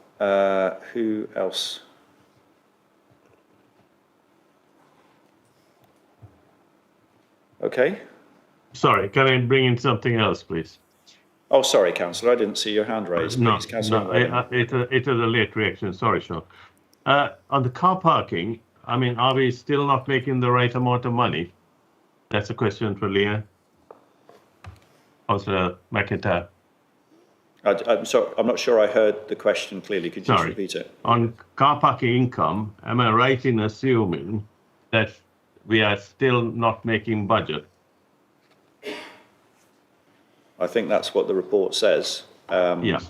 Who else? Okay. Sorry, can I bring in something else, please? Oh, sorry, Councillor, I didn't see your hand raised. No, Please, no, it is a late reaction. Sorry, Sean. On the car parking, I mean, are we still not making the right amount of money? That's a question for Leanne. Councillor McIntyre. I'm sorry, I'm not sure I heard the question clearly. Could you just Sorry. repeat it? On car parking income, am I right in assuming that we are still not making budget? I think that's what the report says. Yeah.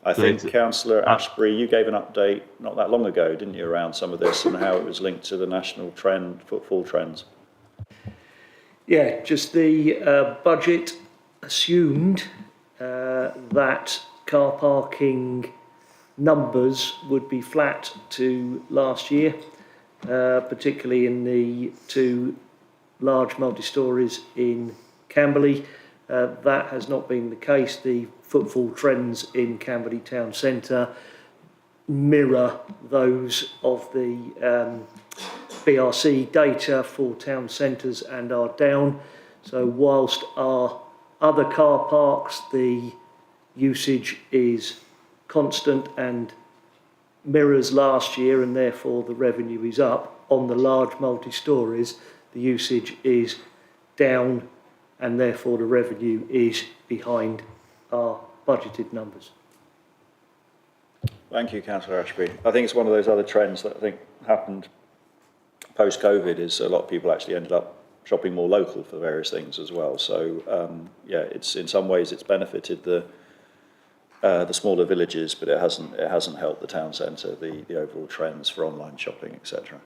I So think it's- Councillor Ashbury, you gave an update not that long ago, didn't you, around some of this and how it was linked to the national trend, footfall trends? Yeah, just the budget assumed that car parking numbers would be flat to last year, particularly in the two large multi-stories in Camberley. That has not been the case. The footfall trends in Camberley Town Centre mirror those of the BRC data for town centres and are down. So whilst our other car parks, the usage is constant and mirrors last year, and therefore the revenue is up. On the large multi-stories, the usage is down, and therefore the revenue is behind our budgeted numbers. Thank you, Councillor Ashbury. I think it's one of those other trends that I think happened post-COVID is a lot of people actually ended up shopping more local for various things as well. So yeah, it's in some ways it's benefited the smaller villages, but it hasn't helped the town centre, the overall trends for online shopping, etc.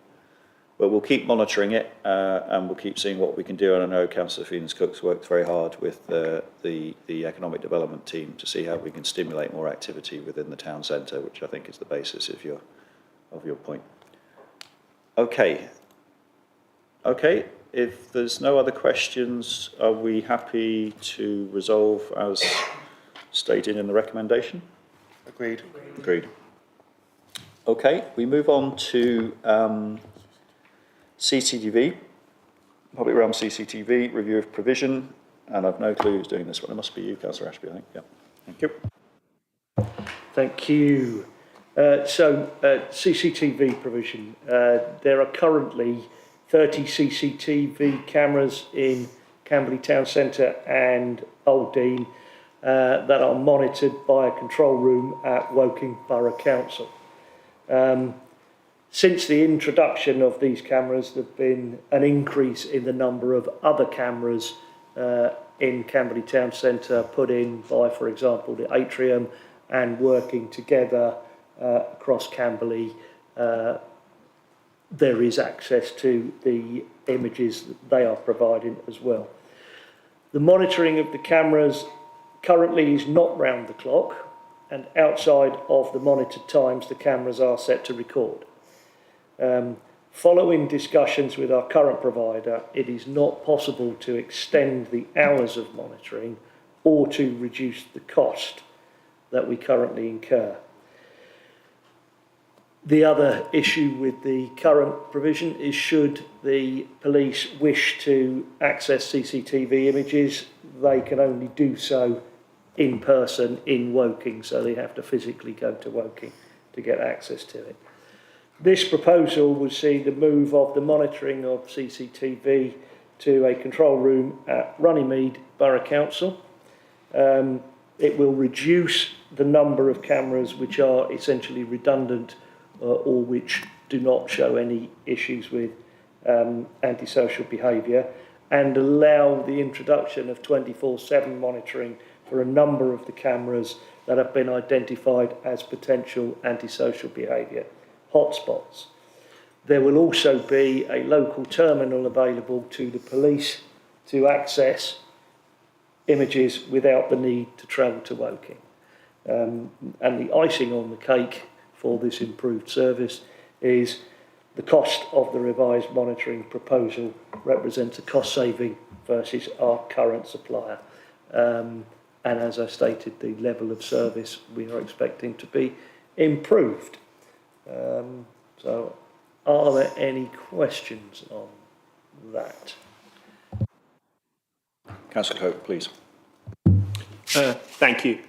But we'll keep monitoring it and we'll keep seeing what we can do. And I know Councillor Phoenix-Cook's worked very hard with the economic development team to see how we can stimulate more activity within the town centre, which I think is the basis of your point. Okay. Okay. If there's no other questions, are we happy to resolve as stated in the recommendation? Agreed. Agreed. Okay, we move on to CCTV, Public Realm CCTV, review of provision, and I've no clue who's doing this one. It must be you, Councillor Ashby, I think. Yeah. Thank you. Thank you. CCTV provision. There are currently 30 CCTV cameras in Camberley Town Centre and Old Dean that are monitored by a control room at Woking Borough Council. Since the introduction of these cameras, there has been an increase in the number of other cameras in Camberley Town Centre put in by, for example, the Atrium, and working together across Camberley. There is access to the images that they are providing as well. The monitoring of the cameras currently is not round the clock, and outside of the monitored times the cameras are set to record. Following discussions with our current provider, it is not possible to extend the hours of monitoring or to reduce the cost that we currently incur. The other issue with the current provision is should the police wish to access CCTV images, they can only do so in person in Woking, so they have to physically go to Woking to get access to it. This proposal would see the move of the monitoring of CCTV to a control room at Runnymede Borough Council. It will reduce the number of cameras which are essentially redundant or which do not show any issues with antisocial behaviour, and allow the introduction of 24/7 monitoring for a number of the cameras that have been identified as potential antisocial behaviour hotspots. There will also be a local terminal available to the police to access images without the need to travel to Woking. And the icing on the cake for this improved service is the cost of the revised monitoring proposal represents a cost saving versus our current supplier. And as I stated, the level of service we are expecting to be improved. So are there any questions on that? Councillor Cope, please. Thank you.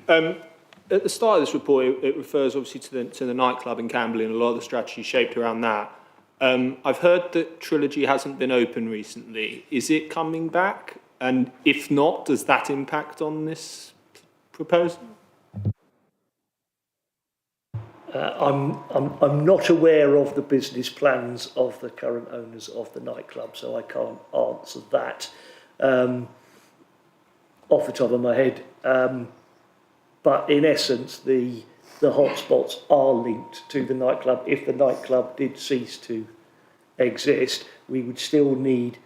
At the start of this report, it refers obviously to the nightclub in Camberley, and a lot of the strategy shaped around that. I've heard that Trilogy hasn't been open recently. Is it coming back? And if not, does that impact on this proposal? I'm not aware of the business plans of the current owners of the nightclub, so I can't answer that off the top of my head. But in essence, the hotspots are linked to the nightclub. If the nightclub did cease to exist, we would still need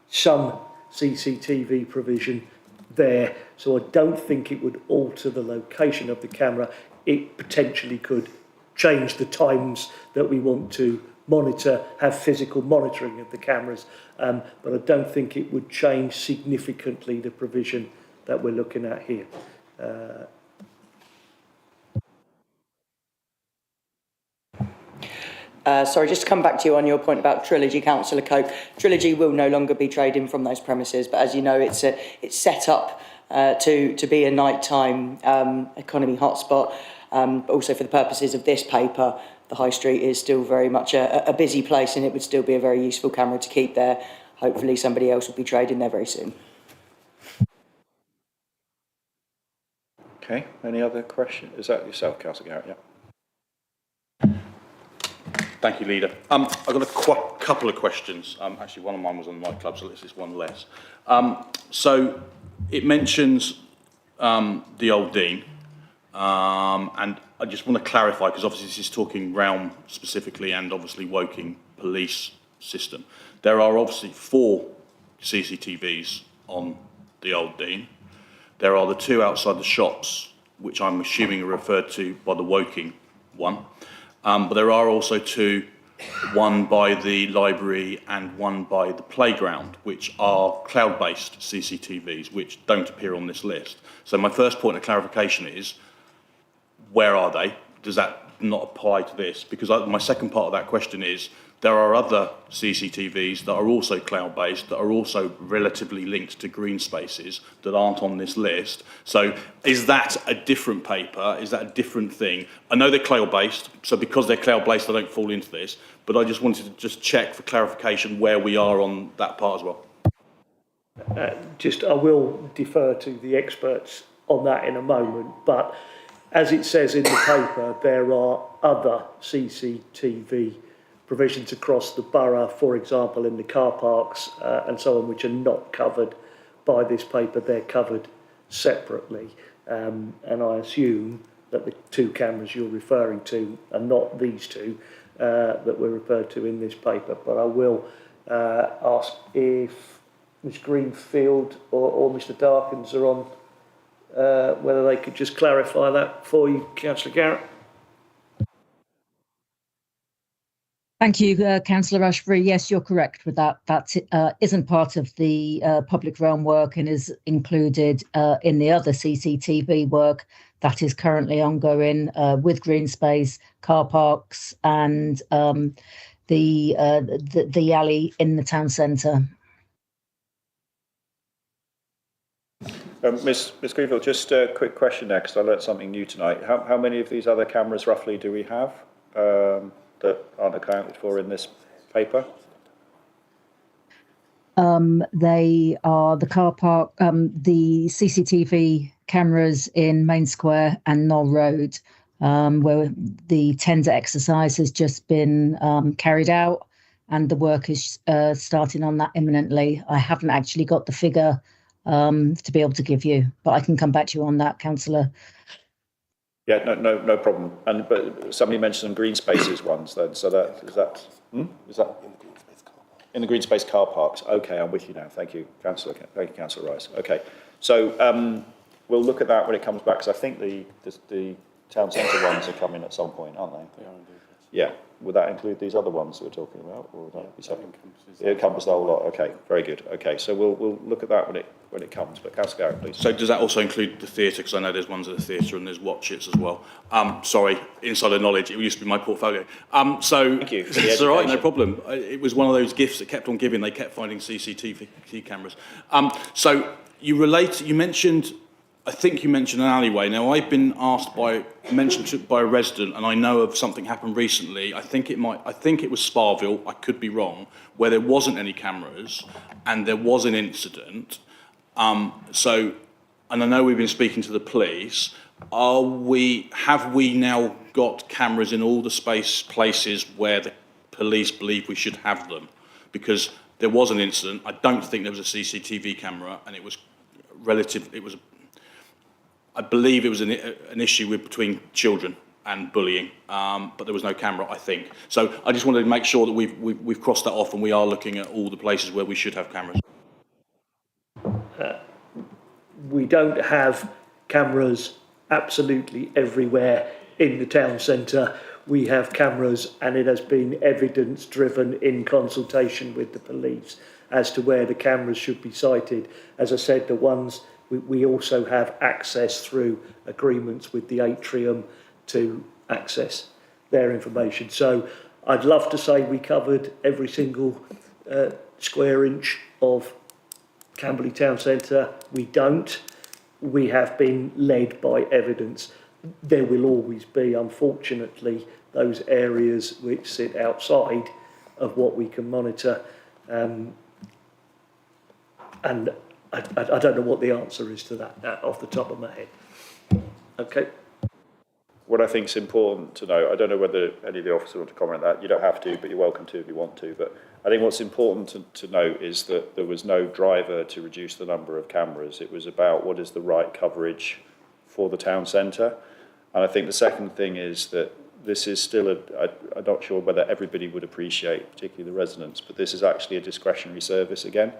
some CCTV provision there. So I don't think it would alter the location of the camera. It potentially could change the times that we want to monitor, have physical monitoring of the cameras, but I don't think it would change significantly the provision that we're looking at here. Sorry, just to come back to you on your point about Trilogy, Councillor Cope. Trilogy will no longer be trading from those premises, but as you know, it's set up to be a nighttime economy hotspot. But also for the purposes of this paper, the High Street is still very much a busy place, and it would still be a very useful camera to keep there. Hopefully somebody else will be trading there very soon. Okay, any other question? Is that yourself, Councillor Garrett? Yeah. Thank you, Leader. I've got a couple of questions. Actually, one of mine was on the nightclub, so this is one less. So it mentions the Old Dean, and I just want to clarify, because obviously this is talking Realm specifically and obviously Woking police system. There are obviously 4 CCTVs on the Old Dean. There are the 2 outside the shops, which I'm assuming are referred to by the Woking one. But there are also 2, one by the library and one by the playground, which are cloud-based CCTVs, which don't appear on this list. So my first point of clarification is, where are they? Does that not apply to this? Because my second part of that question is, there are other CCTVs that are also cloud-based, that are also relatively linked to green spaces that aren't on this list. So is that a different paper? Is that a different thing? I know they're cloud-based, so because they're cloud-based, I don't fall into this, but I just wanted to just check for clarification where we are on that part as well. I will defer to the experts on that in a moment, but as it says in the paper, there are other CCTV provisions across the borough, for example, in the car parks and so on, which are not covered by this paper. They're covered separately. And I assume that the 2 cameras you're referring to are not these 2 that were referred to in this paper. But I will ask if Ms Greenfield or Mr Darkins are on, whether they could just clarify that for you, Councillor Garrett. Thank you, Councillor Ashbury. Yes, you're correct with that. That isn't part of the public realm work and is included in the other CCTV work that is currently ongoing with green space, car parks, and the alley in the town centre. Ms Greenfield, just a quick question there, because I learnt something new tonight. How many of these other cameras roughly do we have that aren't accounted for in this paper? They are the car park, the CCTV cameras in Main Square and Knoll Road, where the tender exercise has just been carried out, and the work is starting on that imminently. I haven't actually got the figure to be able to give you, but I can come back to you on that, Councillor. Yeah, no problem. And but somebody mentioned some green spaces ones then. So is that in the green space car parks? Okay, I'm with you now. Thank you, Councillor. Thank you, Councillor Rice. Okay, so we'll look at that when it comes back, because I think the town centre ones are coming at some point, aren't they? They are indeed. Yeah. Would that include these other ones that we're talking about, or would that be something? It encompasses the whole lot. Okay, very good. Okay, so we'll look at that when it comes. But Councillor Garrett, please. So does that also include the theatre? Because I know there's ones at the theatre and there's watch-its as well. Sorry, insider knowledge. It used to be my portfolio. So thank you. It's all right, no problem. It was one of those gifts that kept on giving. They kept finding CCTV cameras. So you mentioned. I think you mentioned an alleyway. Now, I've been mentioned by a resident, and I know of something happened recently. I think it was Sparville, I could be wrong, where there wasn't any cameras, and there was an incident, And I know we've been speaking to the police. Have we now got cameras in all the places where the police believe we should have them? Because there was an incident. I don't think there was a CCTV camera, and it was I believe it was an issue between children and bullying, but there was no camera, I think. So I just wanted to make sure that we've crossed that off, and we are looking at all the places where we should have cameras. We don't have cameras absolutely everywhere in the town centre. We have cameras, and it has been evidence driven in consultation with the police as to where the cameras should be sited. As I said, the ones we also have access through agreements with the atrium to access their information. So I'd love to say we covered every single square inch of Camberley Town Centre. We don't. We have been led by evidence. There will always be, unfortunately, those areas which sit outside of what we can monitor. And I don't know what the answer is to that off the top of my head. Okay. What I think is important to know, I don't know whether any of the officers want to comment on that. You don't have to, but you're welcome to if you want to. But I think what's important to note is that there was no driver to reduce the number of cameras. It was about what is the right coverage for the town centre. And I think the second thing is that this is still I'm not sure whether everybody would appreciate, particularly the residents, but this is actually a discretionary service again.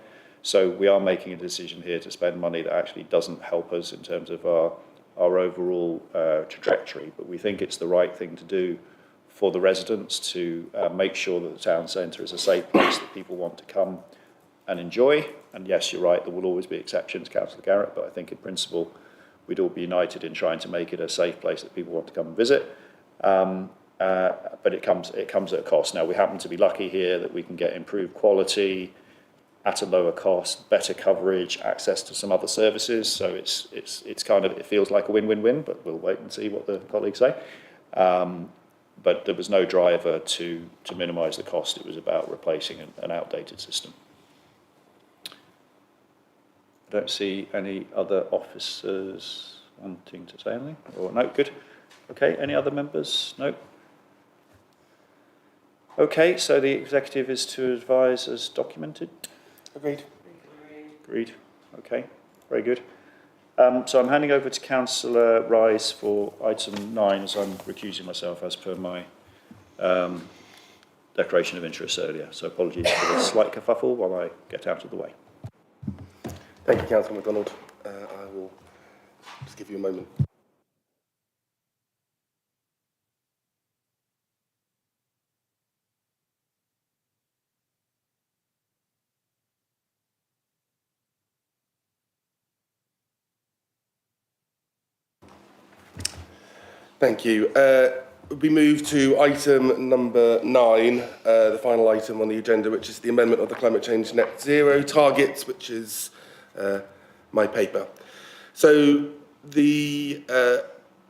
So we are making a decision here to spend money that actually doesn't help us in terms of our overall trajectory, but we think it's the right thing to do for the residents to make sure that the town centre is a safe place that people want to come and enjoy. And yes, you're right, there will always be exceptions, Councillor Garrett, but I think in principle we'd all be united in trying to make it a safe place that people want to come and visit. But it comes at a cost. Now, we happen to be lucky here that we can get improved quality at a lower cost, better coverage, access to some other services. So it's kind of, it feels like a win-win-win, but we'll wait and see what the colleagues say. But there was no driver to minimise the cost. It was about replacing an outdated system. I don't see any other officers wanting to say anything. Or no, good. Okay, any other members? No. Okay, so the executive is to advise as documented. Agreed. Agreed. Okay, very good. So I'm handing over to Councillor Rice for item 9, as I'm recusing myself as per my declaration of interest earlier. So apologies for the slight kerfuffle while I get out of the way. Thank you, Councillor MacDonald. I will just give you a moment. Thank you. We move to item number 9, the final item on the agenda, which is the amendment of the climate change net zero targets, which is my paper. So the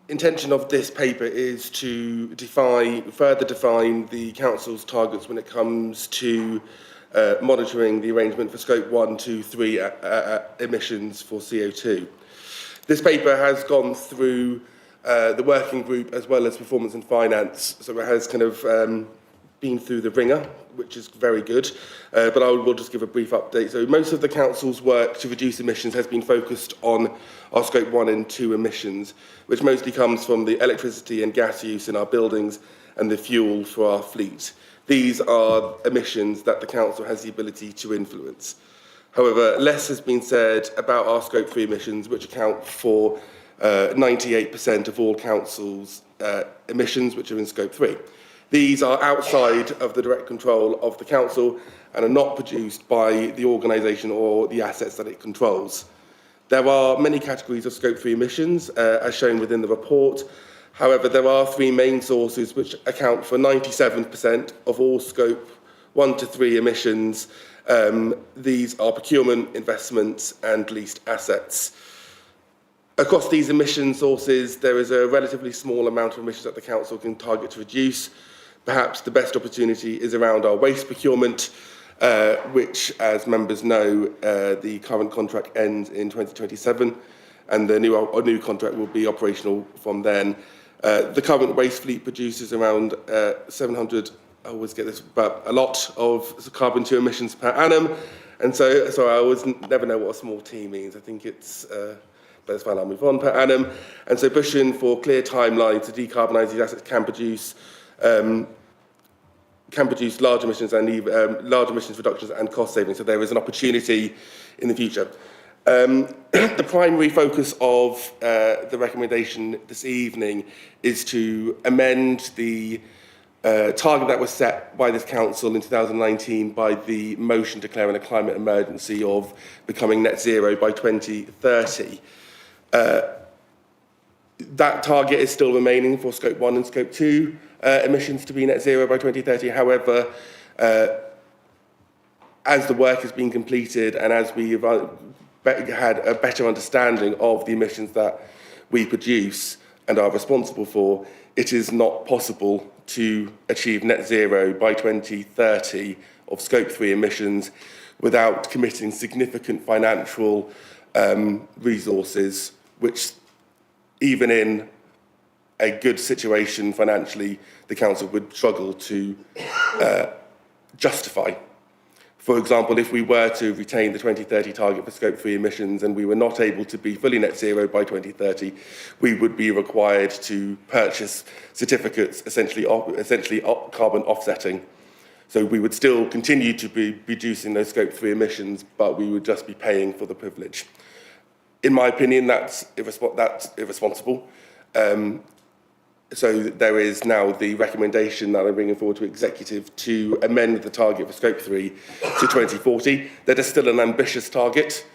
intention of this paper is to further define the council's targets when it comes to monitoring the arrangement for scope 1, 2, 3 emissions for CO2. This paper has gone through the working group as well as performance and finance, so it has kind of been through the ringer, which is very good, but I will just give a brief update. So most of the council's work to reduce emissions has been focused on our scope 1 and 2 emissions, which mostly comes from the electricity and gas use in our buildings and the fuel for our fleet. These are emissions that the council has the ability to influence. However, less has been said about our scope 3 emissions, which account for 98% of all councils' emissions, which are in scope 3. These are outside of the direct control of the council and are not produced by the organisation or the assets that it controls. There are many categories of scope 3 emissions, as shown within the report. However, there are 3 main sources which account for 97% of all scope 1 to 3 emissions. These are procurement, investments and leased assets. Across these emission sources, there is a relatively small amount of emissions that the council can target to reduce. Perhaps the best opportunity is around our waste procurement, which, as members know, the current contract ends in 2027, and the new contract will be operational from then. The current waste fleet produces around 700, I always get this, but a lot of carbon 2 emissions per annum, and so I always never know what a small T means. I think it's, but it's fine, I'll move on, per annum. And so pushing for clear timelines to decarbonise these assets can produce large emissions and large emissions reductions and cost savings. So there is an opportunity in the future. The primary focus of the recommendation this evening is to amend the target that was set by this council in 2019 by the motion declaring a climate emergency of becoming net zero by 2030. That target is still remaining for Scope 1 and Scope 2 emissions to be net zero by 2030. However, as the work has been completed and as we have had a better understanding of the emissions that we produce and are responsible for, it is not possible to achieve net zero by 2030 of Scope 3 emissions without committing significant financial resources, which even in a good situation financially, the council would struggle to justify. For example, if we were to retain the 2030 target for Scope 3 emissions and we were not able to be fully net zero by 2030, we would be required to purchase certificates, essentially carbon offsetting. So we would still continue to be reducing those Scope 3 emissions, but we would just be paying for the privilege. In my opinion, that's irresponsible. So there is now the recommendation that I'm bringing forward to Executive to amend the target for Scope 3 to 2040. That is still an ambitious target.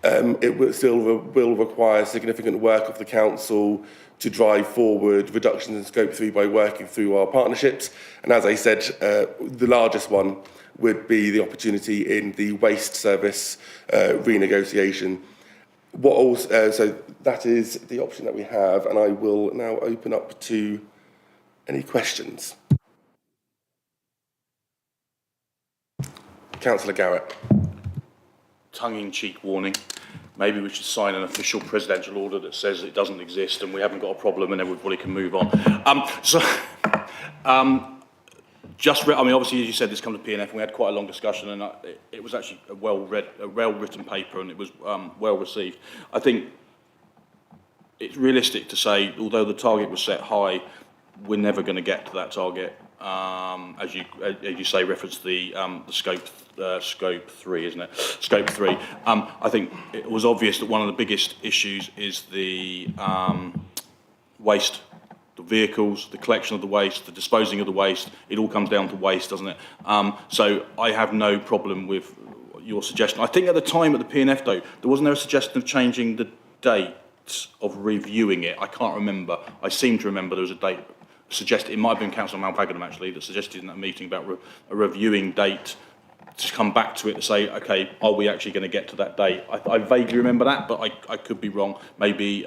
It will require significant work of the Council to drive forward reductions in Scope 3 by working through our partnerships. And as I said, the largest one would be the opportunity in the waste service renegotiation. So that is the option that we have, and I will now open up to any questions. Councillor Garrett. Tongue-in-cheek warning. Maybe we should sign an official presidential order that says it doesn't exist and we haven't got a problem and everybody can move on. Obviously, as you said, this comes to PNF, and we had quite a long discussion, and it was actually a well-written paper, and it was well received. I think it's realistic to say, although the target was set high, we're never going to get to that target. As you say, reference the Scope 3, isn't it? Scope 3. I think it was obvious that one of the biggest issues is the waste. The vehicles, the collection of the waste, the disposing of the waste, it all comes down to waste, doesn't it? So I have no problem with your suggestion. I think at the time at the PNF, though, there wasn't there a suggestion of changing the dates of reviewing it? I can't remember. I seem to remember there was a date suggested. It might have been Councillor Malpagadam, actually, that suggested in that meeting about a reviewing date to come back to it to say, OK, are we actually going to get to that date? I vaguely remember that, but I could be wrong. Maybe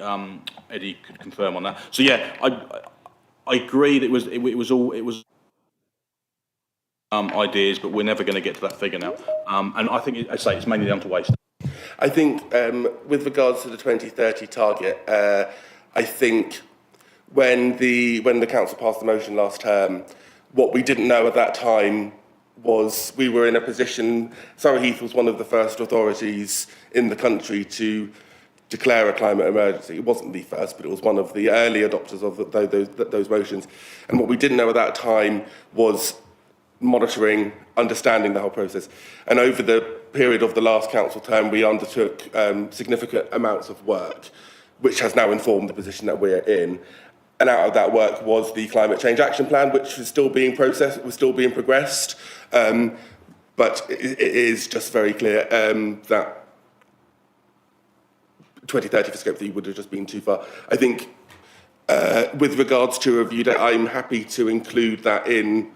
Eddie could confirm on that. So yeah, I agree that it was ideas, but we're never going to get to that figure now. And I think, I'd say, it's mainly down to waste. I think with regards to the 2030 target, I think when the council passed the motion last term, what we didn't know at that time was we were in a position. Surrey Heath was one of the first authorities in the country to declare a climate emergency. It wasn't the first, but it was one of the early adopters of those motions. And what we didn't know at that time was monitoring, understanding the whole process. And over the period of the last council term, we undertook significant amounts of work, which has now informed the position that we're in. And out of that work was the Climate Change Action Plan, which was still being processed, was still being progressed. But it is just very clear that 2030 for Scope 3 would have just been too far. I think with regards to a review date, I'm happy to include that in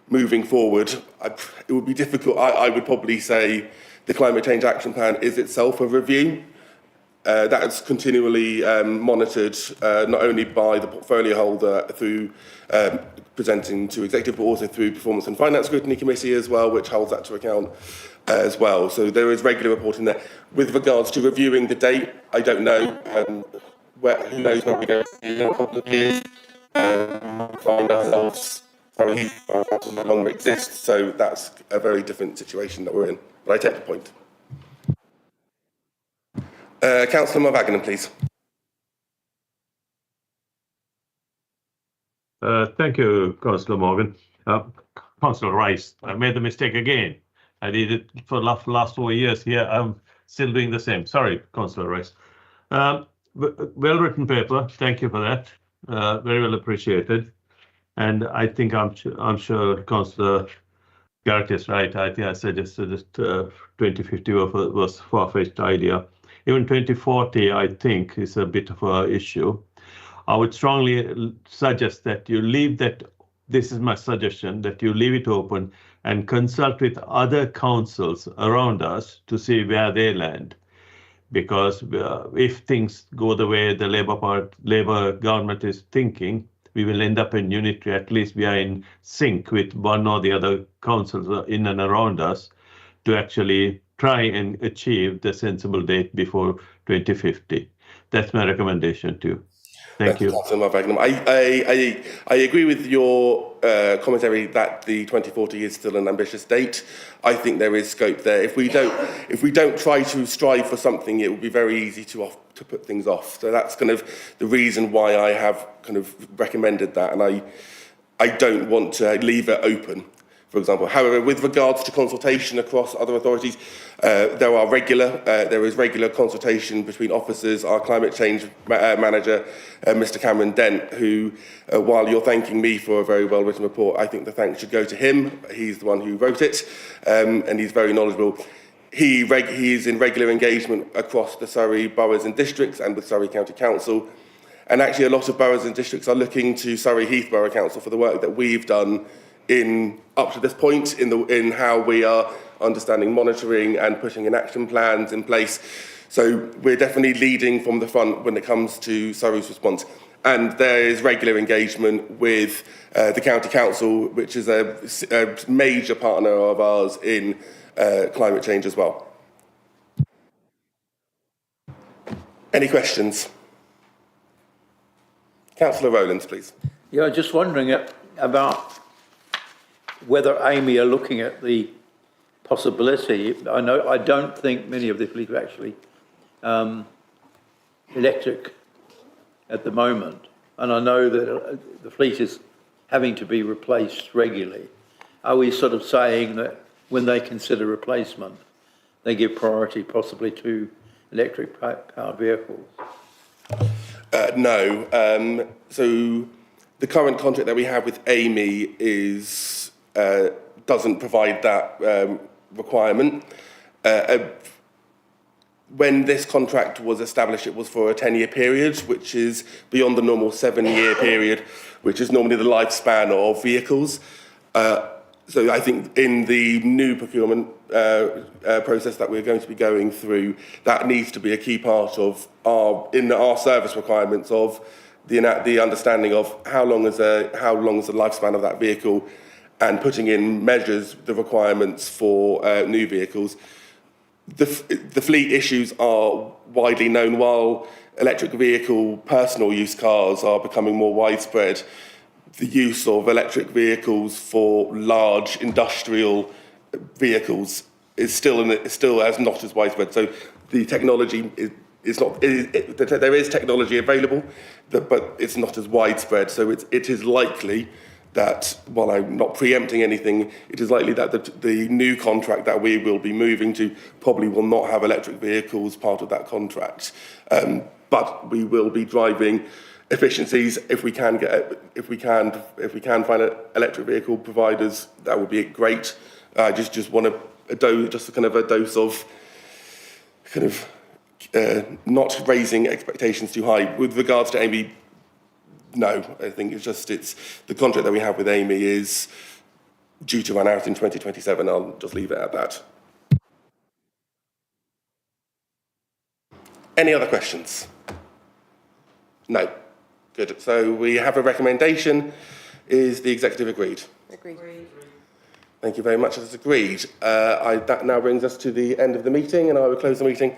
moving forward. It would be difficult. I would probably say the Climate Change Action Plan is itself a review. That's continually monitored, not only by the portfolio holder through presenting to executive, but also through Performance and Finance Scrutiny Committee as well, which holds that to account as well. So there is regular reporting there. With regards to reviewing the date, I don't know. Who knows where we go in a couple of years. Find ourselves, sorry, no longer exists. So that's a very different situation that we're in. But I take the point. Councillor Mavagan, please. Thank you, Councillor Morgan. Councillor Rice, I made the mistake again. I did it for the last 4 years here. I'm still doing the same. Sorry, Councillor Rice. Well-written paper. Thank you for that. Very well appreciated. And I think I'm sure Councillor Garrett is right. I think I suggested that 2050 was a far-fetched idea. Even 2040, I think, is a bit of an issue. I would strongly suggest that you leave that, this is my suggestion, that you leave it open and consult with other councils around us to see where they land. Because if things go the way the Labour government is thinking, we will end up in unitary. At least we are in sync with one or the other councils in and around us to actually try and achieve the sensible date before 2050. That's my recommendation too. Thank you. Councillor Mavagan. I agree with your commentary that the 2040 is still an ambitious date. I think there is scope there. If we don't try to strive for something, it will be very easy to put things off. So that's kind of the reason why I have kind of recommended that, and I don't want to leave it open, for example. However, with regards to consultation across other authorities, there is regular consultation between officers. Our climate change manager, Mr. Cameron Dent, who, while you're thanking me for a very well-written report, I think the thanks should go to him. He's the one who wrote it, and he's very knowledgeable. He is in regular engagement across the Surrey boroughs and districts and with Surrey County Council. And actually, a lot of boroughs and districts are looking to Surrey Heath Borough Council for the work that we've done up to this point in how we are understanding monitoring and putting in action plans in place. So we're definitely leading from the front when it comes to Surrey's response. And there is regular engagement with the County Council, which is a major partner of ours in climate change as well. Any questions? Councillor Rowlands, please. Yeah, I'm just wondering about whether Amy are looking at the possibility. I don't think many of the fleet are actually electric at the moment, and I know that the fleet is having to be replaced regularly. Are we sort of saying that when they consider replacement, they give priority possibly to electric powered vehicles? No. So the current contract that we have with Amy doesn't provide that requirement. When this contract was established, it was for a 10-year period, which is beyond the normal 7-year period, which is normally the lifespan of vehicles. So I think in the new procurement process that we're going to be going through, that needs to be a key part of our service requirements of the understanding of how long is the lifespan of that vehicle, and putting in measures, the requirements for new vehicles. The fleet issues are widely known. While electric vehicle personal use cars are becoming more widespread, the use of electric vehicles for large industrial vehicles is still not as widespread. So the technology is not. There is technology available, but it's not as widespread. So it is likely that, while I'm not preempting anything, it is likely that the new contract that we will be moving to probably will not have electric vehicles part of that contract. But we will be driving efficiencies if we can find electric vehicle providers. That would be great. I just want a dose of not raising expectations too high. With regards to Amy, no, I think it's the contract that we have with Amy is due to run out in 2027. I'll just leave it at that. Any other questions? No. Good. So we have a recommendation. Is the executive agreed? Agreed. Thank you very much. That's agreed. That now brings us to the end of the meeting, and I will close the meeting